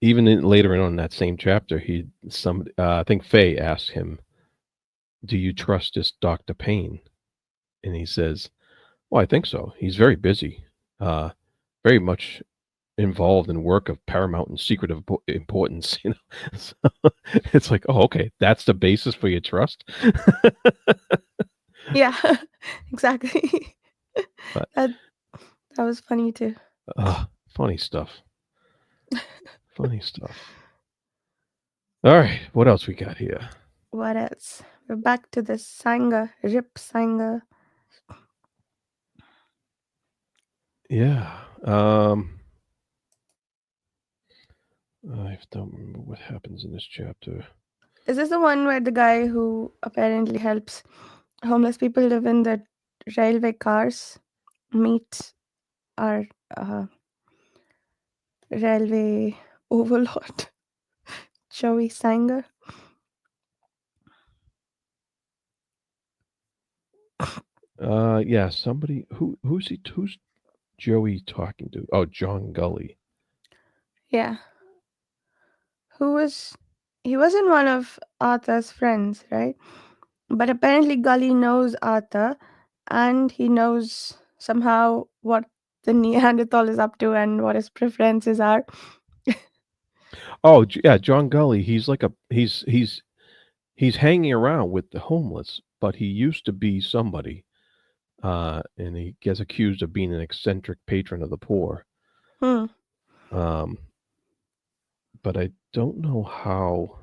S2: even later on in that same chapter, I think Faye asked him, "Do you trust this Doctor Payne?" And he says, "Well, I think so. He's very busy, uh, very much involved in work of paramount and secret of importance." So it's like, oh, okay, that's the basis for your trust.
S1: Yeah, exactly.
S2: But
S1: That that was funny too.
S2: funny stuff. Funny stuff. All right, what else we got here?
S1: What else? We're back to the Sanger, Rip Sanger.
S2: Yeah. I don't remember what happens in this chapter.
S1: Is this the one where the guy who apparently helps homeless people live in the railway cars meets our uh, railway overlord, Joey Sanger?
S2: Yeah, somebody who's Joey talking to? Oh, John Gully.
S1: Yeah, who was he wasn't one of Arthur's friends, right? But apparently Gully knows Arthur, and he knows somehow what the Neanderthal is up to and what his preferences are.
S2: Oh, yeah, John Gully. He's like he's hanging around with the homeless, but he used to be somebody, and he gets accused of being an eccentric patron of the poor.
S1: Hmm.
S2: Um, but I don't know how.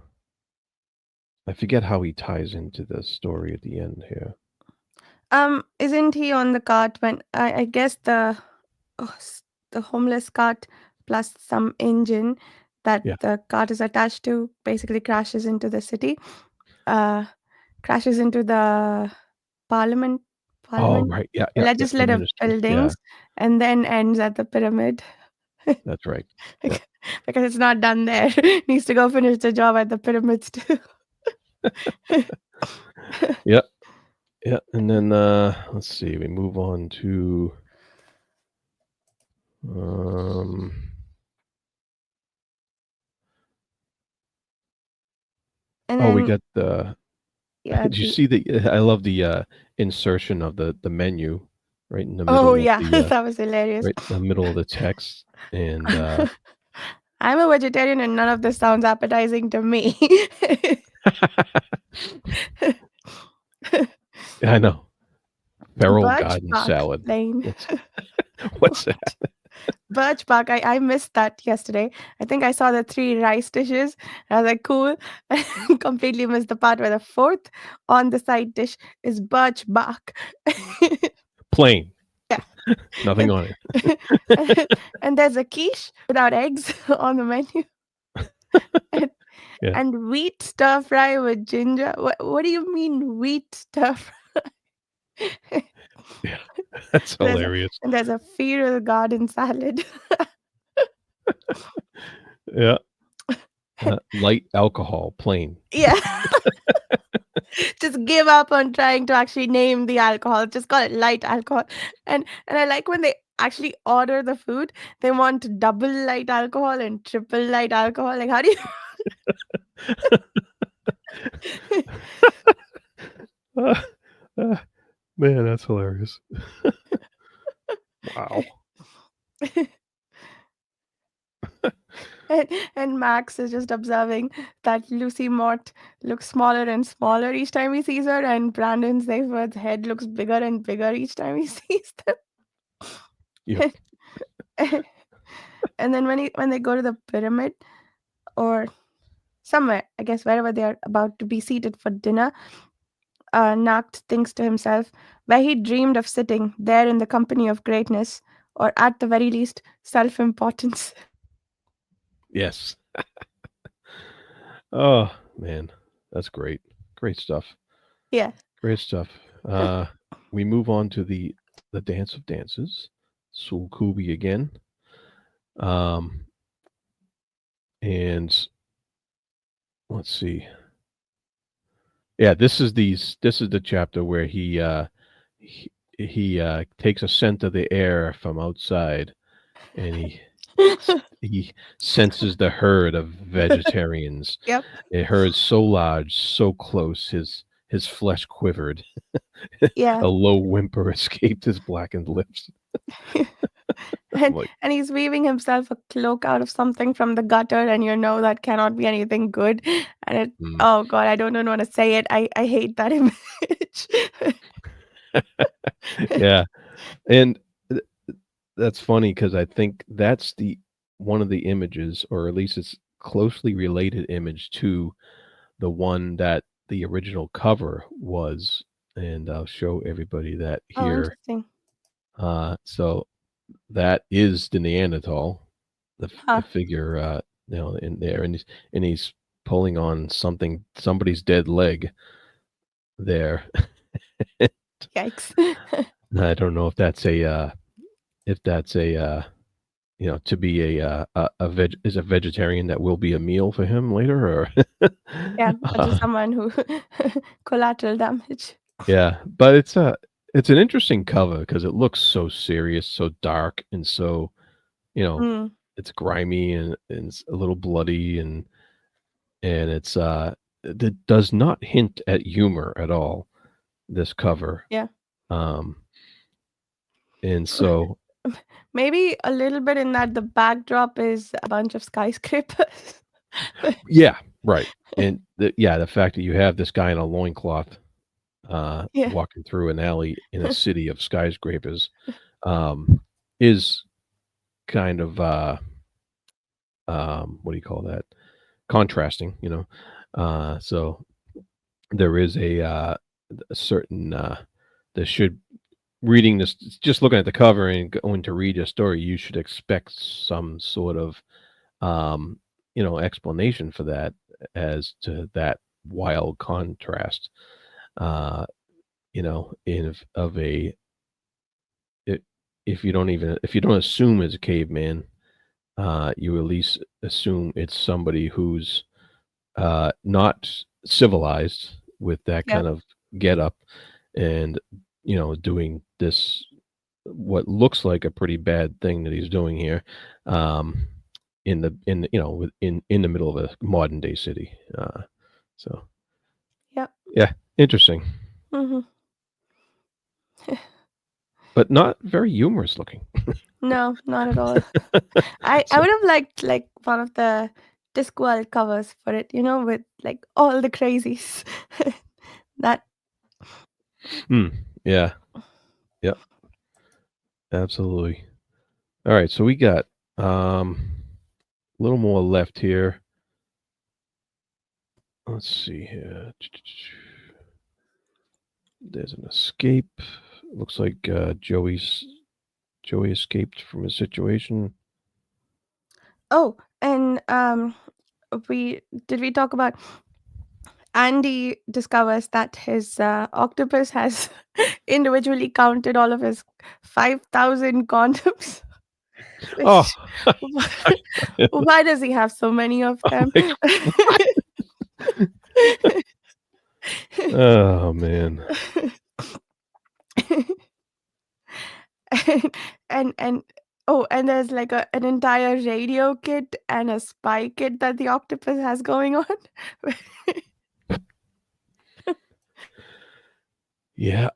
S2: I forget how he ties into the story at the end here.
S1: Isn't he on the cart when I guess the homeless cart plus some engine that
S2: Yeah.
S1: the cart is attached to basically crashes into the city, uh, crashes into the parliament,
S2: Oh,
S1: parliament,
S2: right. Yeah, yeah, yeah. The
S1: legislative
S2: ministry. Yeah,
S1: buildings, and then ends at the pyramid.
S2: that's right. Yeah,
S1: Because it's not done there. Needs to go finish the job at the pyramids too.
S2: yeah, yeah. And then let's see. We move on to um.
S1: And
S2: Oh, we
S1: then
S2: got the.
S1: yeah,
S2: Did you see the? I love the insertion of the menu right in the
S1: oh
S2: middle of
S1: yeah,
S2: the
S1: that was hilarious.
S2: right in the middle of the text, and
S1: I'm a vegetarian and none of this sounds appetizing to me.
S2: I know feral
S1: Birch
S2: garden
S1: bark
S2: salad.
S1: plain.
S2: What's that?
S1: Birch bark. I missed that yesterday. I think I saw the three rice dishes. I was like, cool. I completely missed the part where the fourth on the side dish is birch bark.
S2: Plain,
S1: Yeah.
S2: nothing
S1: And,
S2: on it.
S1: and there's a quiche without eggs on the menu. And,
S2: Yeah,
S1: and wheat stir fry with ginger. What do you mean wheat stir fry?
S2: yeah, that's
S1: there's a
S2: hilarious.
S1: and there's a feral garden salad.
S2: Yeah, light alcohol, plain.
S1: Yeah. Just give up on trying to actually name the alcohol. Just call it light alcohol. And I like when they actually order the food, they want double light alcohol and triple light alcohol. Like how do you
S2: Uh, uh, Man, that's hilarious. Wow.
S1: and Max is just observing that Lucy Mott looks smaller and smaller each time he sees her, and Brandon Seyffert's head looks bigger and bigger each time he sees them.
S2: Yep.
S1: And then when they go to the pyramid or somewhere, I guess wherever they are about to be seated for dinner, Nakt thinks to himself, where he dreamed of sitting there in the company of greatness, or at the very least, self importance.
S2: Yes. Oh man, that's great. Great stuff.
S1: Yeah.
S2: Great stuff. Uh, we move on to the dance of dances, Sulkubi again. Um, and let's see. Yeah, this is the chapter where he takes a scent of the air from outside, and he senses the herd of vegetarians.
S1: Yep.
S2: A herd so large, so close, his flesh quivered.
S1: Yeah.
S2: A low whimper escaped his blackened lips. I'm
S1: and
S2: like,
S1: and he's weaving himself a cloak out of something from the gutter, and you know that cannot be anything good. And it,
S2: mm.
S1: oh god, I don't even want to say it. I hate that image.
S2: Yeah, and th- that's funny because I think that's the one of the images, or at least it's closely related image to the one that the original cover was, and I'll show everybody that
S1: Oh,
S2: here.
S1: interesting.
S2: So that is the Neanderthal, the
S1: Huh.
S2: figure, in there, and he's pulling on somebody's dead leg there.
S1: Yikes.
S2: I don't know if that's to be a is a vegetarian that will be a meal for him later, or
S1: Yeah, or just
S2: uh,
S1: someone who collateral damage.
S2: yeah, but it's an interesting cover because it looks so serious, so dark, and so you know
S1: Mm,
S2: it's grimy and it's a little bloody and it does not hint at humor at all. This cover,
S1: yeah.
S2: um, and so
S1: Maybe a little bit in that the backdrop is a bunch of skyscrapers.
S2: yeah, right, and the fact that you have this guy in a loincloth
S1: Yeah.
S2: walking through an alley in a city of skyscrapers, um, is kind of, what do you call that? Contrasting, so there is a certain, there should reading this just looking at the cover and going to read a story, you should expect some sort of, um, explanation for that as to that wild contrast, uh, in of a I if you don't assume it's a caveman, you at least assume it's somebody who's, not civilized with that
S1: Yeah.
S2: kind of getup and, doing this what looks like a pretty bad thing that he's doing here, um, in the middle of a modern day city, so,
S1: Yep.
S2: yeah, interesting,
S1: Hmm.
S2: but not very humorous looking.
S1: No, not at all. I
S2: So
S1: would have liked like one of the Discworld covers for it, with like all the crazies. That
S2: mm, yeah, yep, absolutely. Alright, so we got, a little more left here. Let's see here. There's an escape. Looks like, Joey escaped from a situation.
S1: oh, and we did we talk about Andy discovers that his octopus has individually counted all of his 5,000 condoms.
S2: Oh,
S1: Which why does he have so many of
S2: I'm
S1: them?
S2: like, "What?" Oh, man.
S1: and oh, and there's like an entire radio kit and a spy kit that the octopus has going on.
S2: Yeah.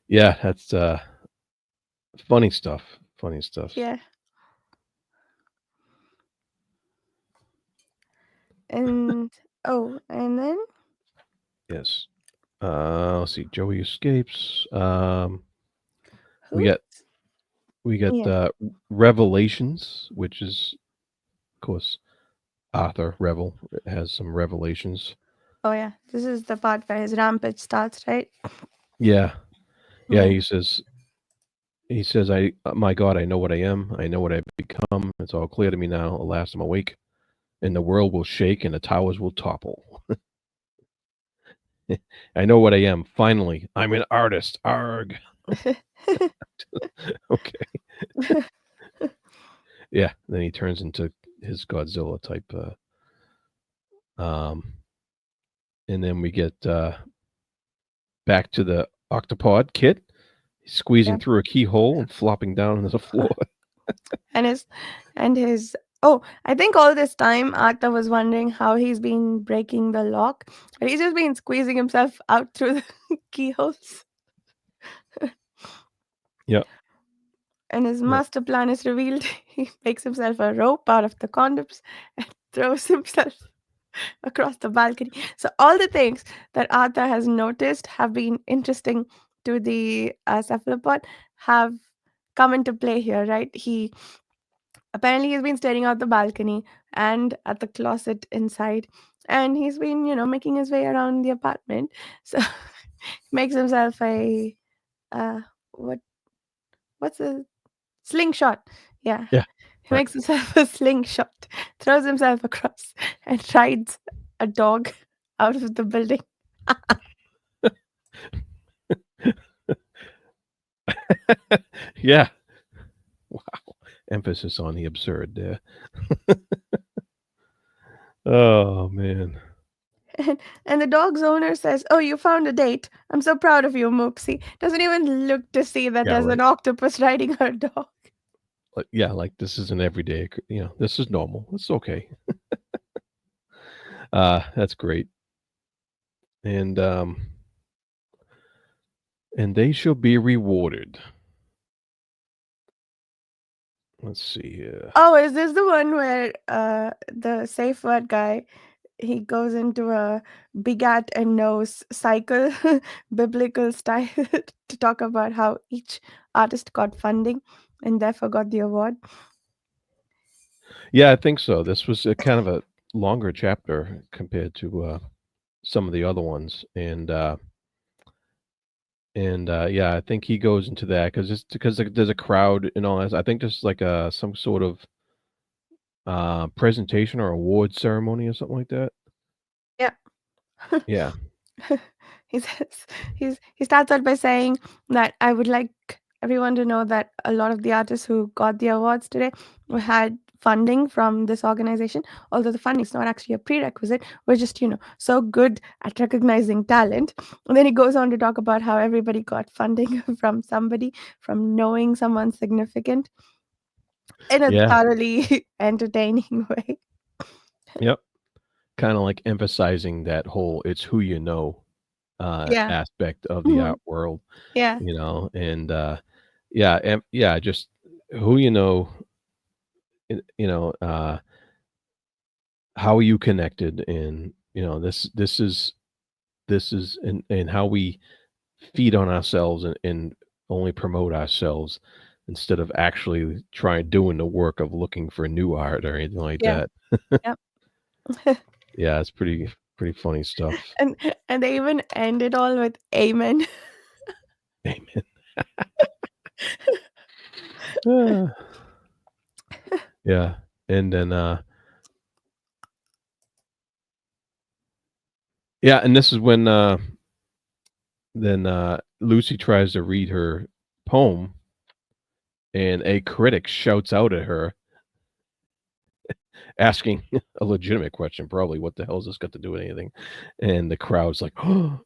S2: Yeah, that's, funny stuff, funny stuff.
S1: Yeah, and oh, and then
S2: Yes. Let's see, Joey escapes, we
S1: who?
S2: got We get
S1: Yeah.
S2: Revelations, which is, of course, Arthur Revel has some revelations.
S1: Oh yeah. This is the part where his rampage starts, right?
S2: Yeah, yeah.
S1: Yeah.
S2: He says, my God, I know what I am. I know what I've become. It's all clear to me now. Alas, I'm awake, and the world will shake, and the towers will topple. I know what I am. Finally, I'm an artist. Arg. Okay. Yeah. Then he turns into his Godzilla type. Um, and then we get back to the octopod kit. He's
S1: Yeah.
S2: squeezing through a keyhole and flopping down on the floor.
S1: And his oh, I think all this time Arthur was wondering how he's been breaking the lock, but he's just been squeezing himself out through the keyholes.
S2: Yeah.
S1: And his
S2: Yeah.
S1: master plan is revealed. He makes himself a rope out of the condoms and throws himself across the balcony. So all the things that Arthur has noticed have been interesting to the cephalopod have come into play here, right? He apparently he's been staring out the balcony and at the closet inside, and he's been, making his way around the apartment. So makes himself a uh, what what's a slingshot? Yeah,
S2: Yeah.
S1: he
S2: Right.
S1: makes himself a slingshot, throws himself across, and rides a dog out of the building.
S2: Yeah. Wow. Emphasis on the absurd there. Oh man.
S1: And the dog's owner says, "Oh, you found a date. I'm so proud of you, Moopsy." Doesn't even look to see that
S2: Yeah.
S1: there's
S2: Right.
S1: an octopus riding her dog.
S2: Yeah. Like this is an everyday. This is normal. It's okay. That's great. And they shall be rewarded. Let's see here.
S1: Oh, is this the one where the safe word guy, he goes into a begat and knows cycle, biblical style, to talk about how each artist got funding and therefore got the award?
S2: Yeah, I think so. This was a kind of a longer chapter compared to some of the other ones, and yeah, I think he goes into that because there's a crowd and all that. I think there's like some sort of presentation or award ceremony or something like that.
S1: Yeah.
S2: Yeah,
S1: He says he starts out by saying that I would like everyone to know that a lot of the artists who got the awards today had funding from this organization. Although the funding is not actually a prerequisite, we're just so good at recognizing talent. And then he goes on to talk about how everybody got funding from somebody, from knowing someone significant, in a
S2: yeah,
S1: thoroughly entertaining way.
S2: yep. Kind of like emphasizing that whole "it's who you know"
S1: Yeah.
S2: aspect of the
S1: Mhm.
S2: art world,
S1: Yeah.
S2: and yeah, yeah, just who you know, you know, how are you connected, and this is and how we feed on ourselves and only promote ourselves instead of actually trying doing the work of looking for new art or anything like
S1: Yeah.
S2: that.
S1: Yep.
S2: Yeah, it's pretty funny stuff.
S1: and and they even end it all with amen.
S2: Amen. Ah, yeah, and then yeah, and this is when then Lucy tries to read her poem, and a critic shouts out at her asking a legitimate question, probably, "What the hell has this got to do with anything?" And the crowd's like, "Oh,"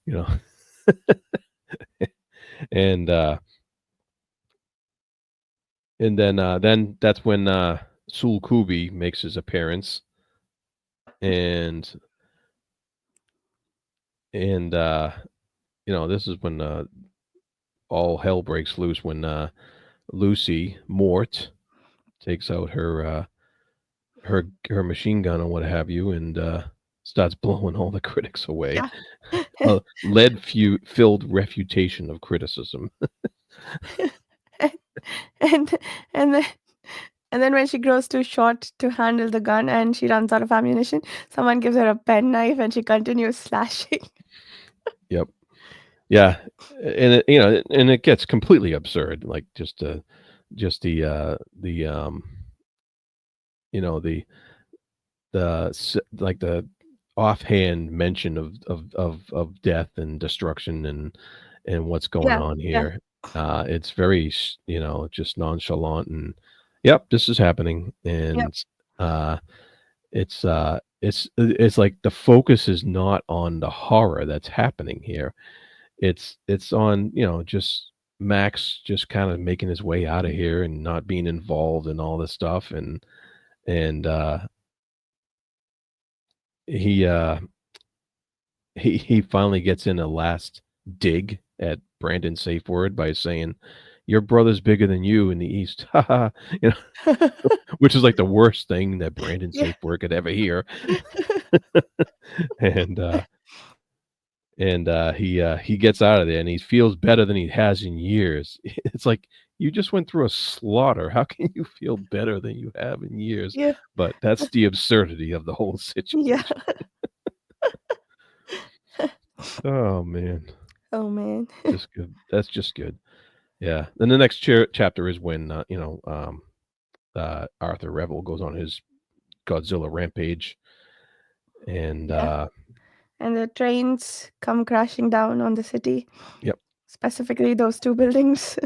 S2: and then that's when Sul Kubi makes his appearance, and and this is when all hell breaks loose when Lucy Mort takes out her machine gun or what have you, and starts blowing all the critics away.
S1: Yeah.
S2: A filled refutation of criticism.
S1: and and then and then when she grows too short to handle the gun and she runs out of ammunition, someone gives her a penknife and she continues slashing.
S2: Yep. Yeah, and it gets completely absurd, like, just you know, like, the offhand mention of death and destruction and what's going
S1: Yeah,
S2: on
S1: yeah,
S2: here. It's very, just nonchalant and, "Yep, this is happening,"
S1: yep.
S2: and, uh, it's like the focus is not on the horror that's happening here. It's on, just Max just kinda making his way out of here and not being involved in all this stuff, and he, uh he finally gets in a last dig at Brandon's safe word by saying, "Your brother's bigger than you in the East." Ha ha, you know, which is like the worst thing that Brandon
S1: Yeah.
S2: safe word could ever hear. And, he gets out of there and he feels better than he has in years. It's like, you just went through a slaughter. How can you feel better than you have in years?
S1: Yeah,
S2: But that's the absurdity of the whole
S1: yeah.
S2: situation. Oh, man.
S1: Oh, man.
S2: Just good. That's just good. Yeah. Then the next chapter is when, Arthur Revel goes on his Godzilla rampage, and,
S1: Yeah, and the trains come crashing down on the city,
S2: yep,
S1: specifically those 2 buildings.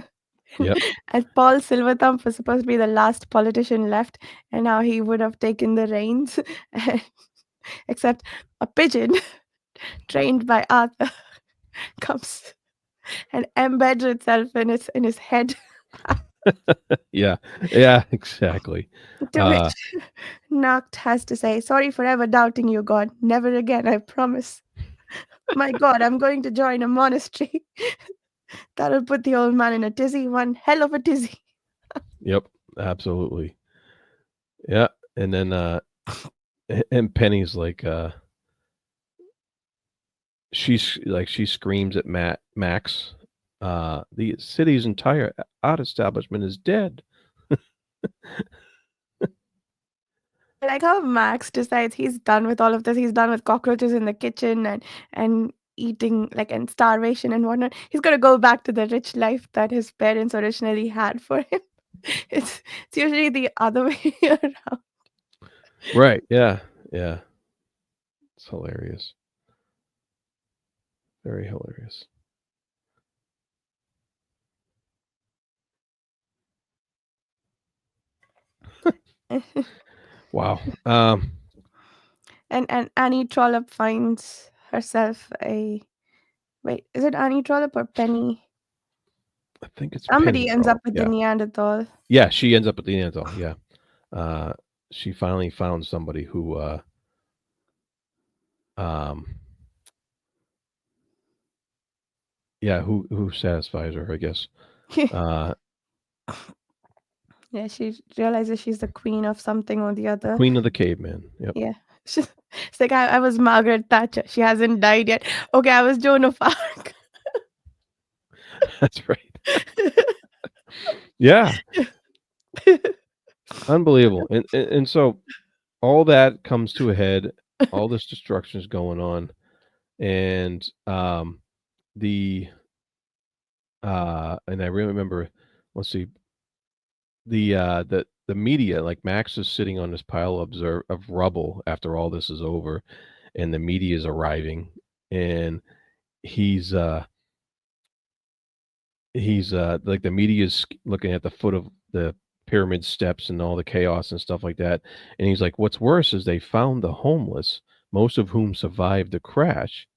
S1: And
S2: yep,
S1: and Paul Silverthumb was supposed to be the last politician left, and now he would have taken the reins, and except a pigeon trained by Arthur comes and embeds itself in his head.
S2: yeah, yeah, exactly.
S1: To
S2: Uh,
S1: which Nacht has to say, "Sorry for ever doubting you, God. Never again, I promise. My God, I'm going to join a monastery. That'll put the old man in a tizzy, one hell of a tizzy."
S2: yep, absolutely. Yeah, and then, and Penny's like, she screams at Max, "The city's entire art establishment is dead."
S1: I like how Max decides he's done with all of this. He's done with cockroaches in the kitchen and eating like and starvation and whatnot. He's gonna go back to the rich life that his parents originally had for him. It's usually the other way around.
S2: Right, yeah, yeah. It's hilarious. Very hilarious. Wow.
S1: And Annie Trollope finds herself a wait, is it Annie Trollope or Penny?
S2: I think it's
S1: Somebody
S2: Penny
S1: ends up
S2: Trollope,
S1: with the
S2: yeah.
S1: Neanderthal.
S2: Yeah, she ends up at the Neanderthal, yeah. Uh, she finally found somebody who, um yeah, who satisfies her, I guess. Uh,
S1: Yeah, she realizes she's the queen of something or the
S2: the
S1: other.
S2: queen of the caveman, yep,
S1: Yeah. It's like I was Margaret Thatcher. She hasn't died yet. Okay, I was Joan of Arc.
S2: that's right. Yeah, unbelievable, and so all that comes to a head, all this destruction is going on, and, the, and I really remember, let's see, the media, like, Max is sitting on this pile of rubble after all this is over, and the media is arriving, and he's, like, the media is looking at the foot of the pyramid steps and all the chaos and stuff like that, and he's like, "What's worse is they found the homeless, most of whom survived the crash,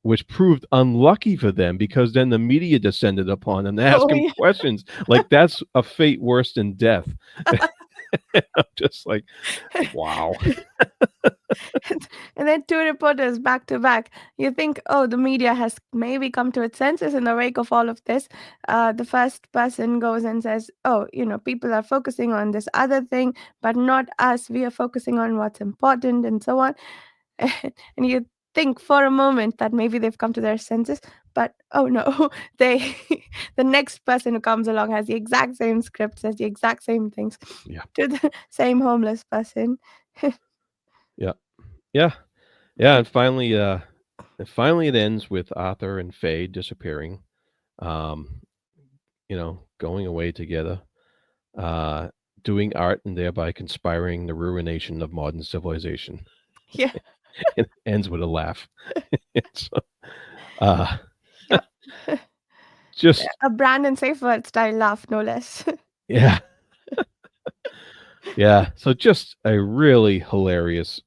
S2: which proved unlucky for them because then the media descended upon them to ask
S1: Oh,
S2: him
S1: yeah.
S2: questions, like, that's a fate worse than death." I'm just like, "Wow."
S1: And then 2 reporters back to back. You think, oh, the media has maybe come to its senses in the wake of all of this. The first person goes and says, oh, people are focusing on this other thing, but not us. We are focusing on what's important and so on. And you think for a moment that maybe they've come to their senses. but oh no, they the next person who comes along has the exact same script, says the exact same things
S2: Yeah.
S1: to the same homeless person.
S2: Yeah. Yeah. Yeah. And finally it ends with Arthur and Faye disappearing, um, going away together, uh, doing art and thereby conspiring the ruination of modern civilization.
S1: Yeah,
S2: It ends with a laugh. It's, uh,
S1: yeah.
S2: just
S1: A Brandon Safeword style laugh, no less.
S2: yeah, yeah. So just a really hilarious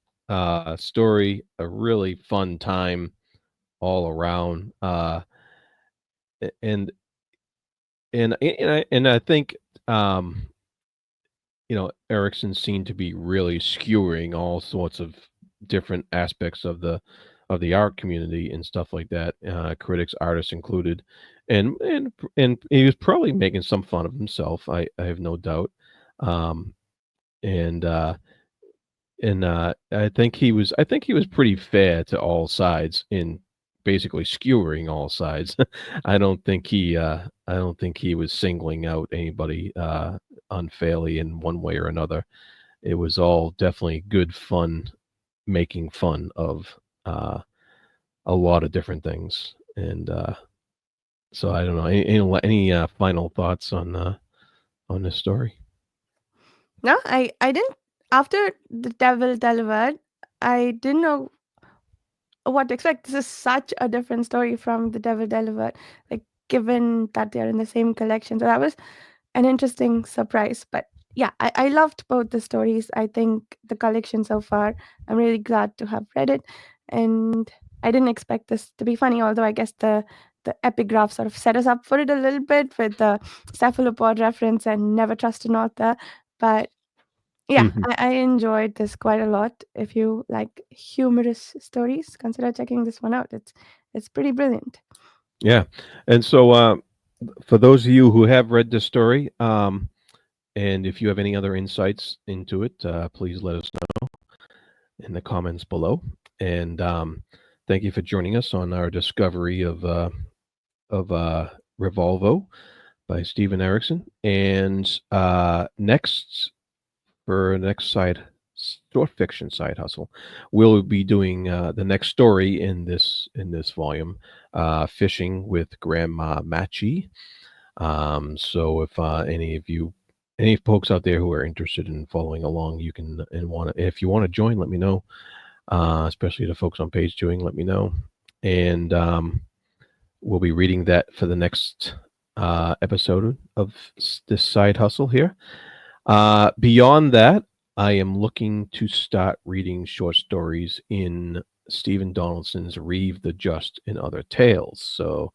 S2: story, a really fun time all around. And and I think um, Erikson seemed to be really skewering all sorts of different aspects of the art community and stuff like that, critics, artists included, and he was probably making some fun of himself. I have no doubt, um, and I think he was pretty fair to all sides in basically skewering all sides. I don't think he was singling out anybody unfairly in one way or another. It was all definitely good fun, making fun of uh, a lot of different things. And so I don't know any final thoughts on this story.
S1: No, I didn't. After the devil delivered, I didn't know what to expect. This is such a different story from the devil delivered. Like, given that they're in the same collection, so that was an interesting surprise. But yeah, I loved both the stories. I think the collection so far, I'm really glad to have read it. And I didn't expect this to be funny, although I guess the epigraph sort of set us up for it a little bit with the cephalopod reference and never trust an author. But yeah,
S2: Mhm.
S1: I enjoyed this quite a lot. If you like humorous stories, consider checking this one out. It's pretty brilliant.
S2: Yeah, and so for those of you who have read this story, and if you have any other insights into it, please let us know in the comments below. And thank you for joining us on our discovery of Revolvo by Stephen Erikson. And next for next side short fiction side hustle, we'll be doing the next story in this volume, fishing with Grandma Matchy. So if any of you, any folks out there who are interested in following along, you can and want to. If you want to join, let me know. Especially the folks on page doing, let me know. And we'll be reading that for the next episode of this side hustle here. Beyond that, I am looking to start reading short stories in Stephen Donaldson's Reeve the Just and Other Tales. So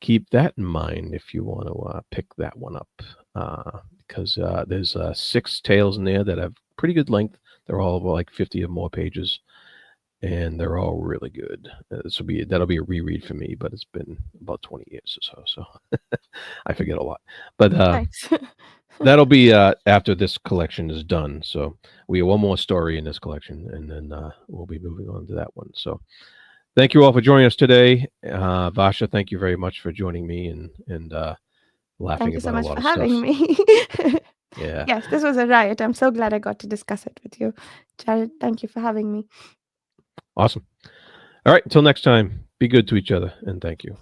S2: keep that in mind if you want to pick that one up, because there's 6 tales in there that have pretty good length. They're all like 50 or more pages, and they're all really good. That'll be a reread for me, but it's been about 20 years or so, so I forget a lot. But
S1: Nice.
S2: that'll be after this collection is done. So we have one more story in this collection, and then we'll be moving on to that one. So thank you all for joining us today. Varsha, thank you very much for joining me and
S1: Thank
S2: laughing
S1: you so
S2: about a
S1: much
S2: lot
S1: for
S2: of stuff.
S1: having me.
S2: Yeah,
S1: Yes, this was a riot. I'm so glad I got to discuss it with you, Jared. Thank you for having me.
S2: awesome. All right, until next time, be good to each other, and thank you.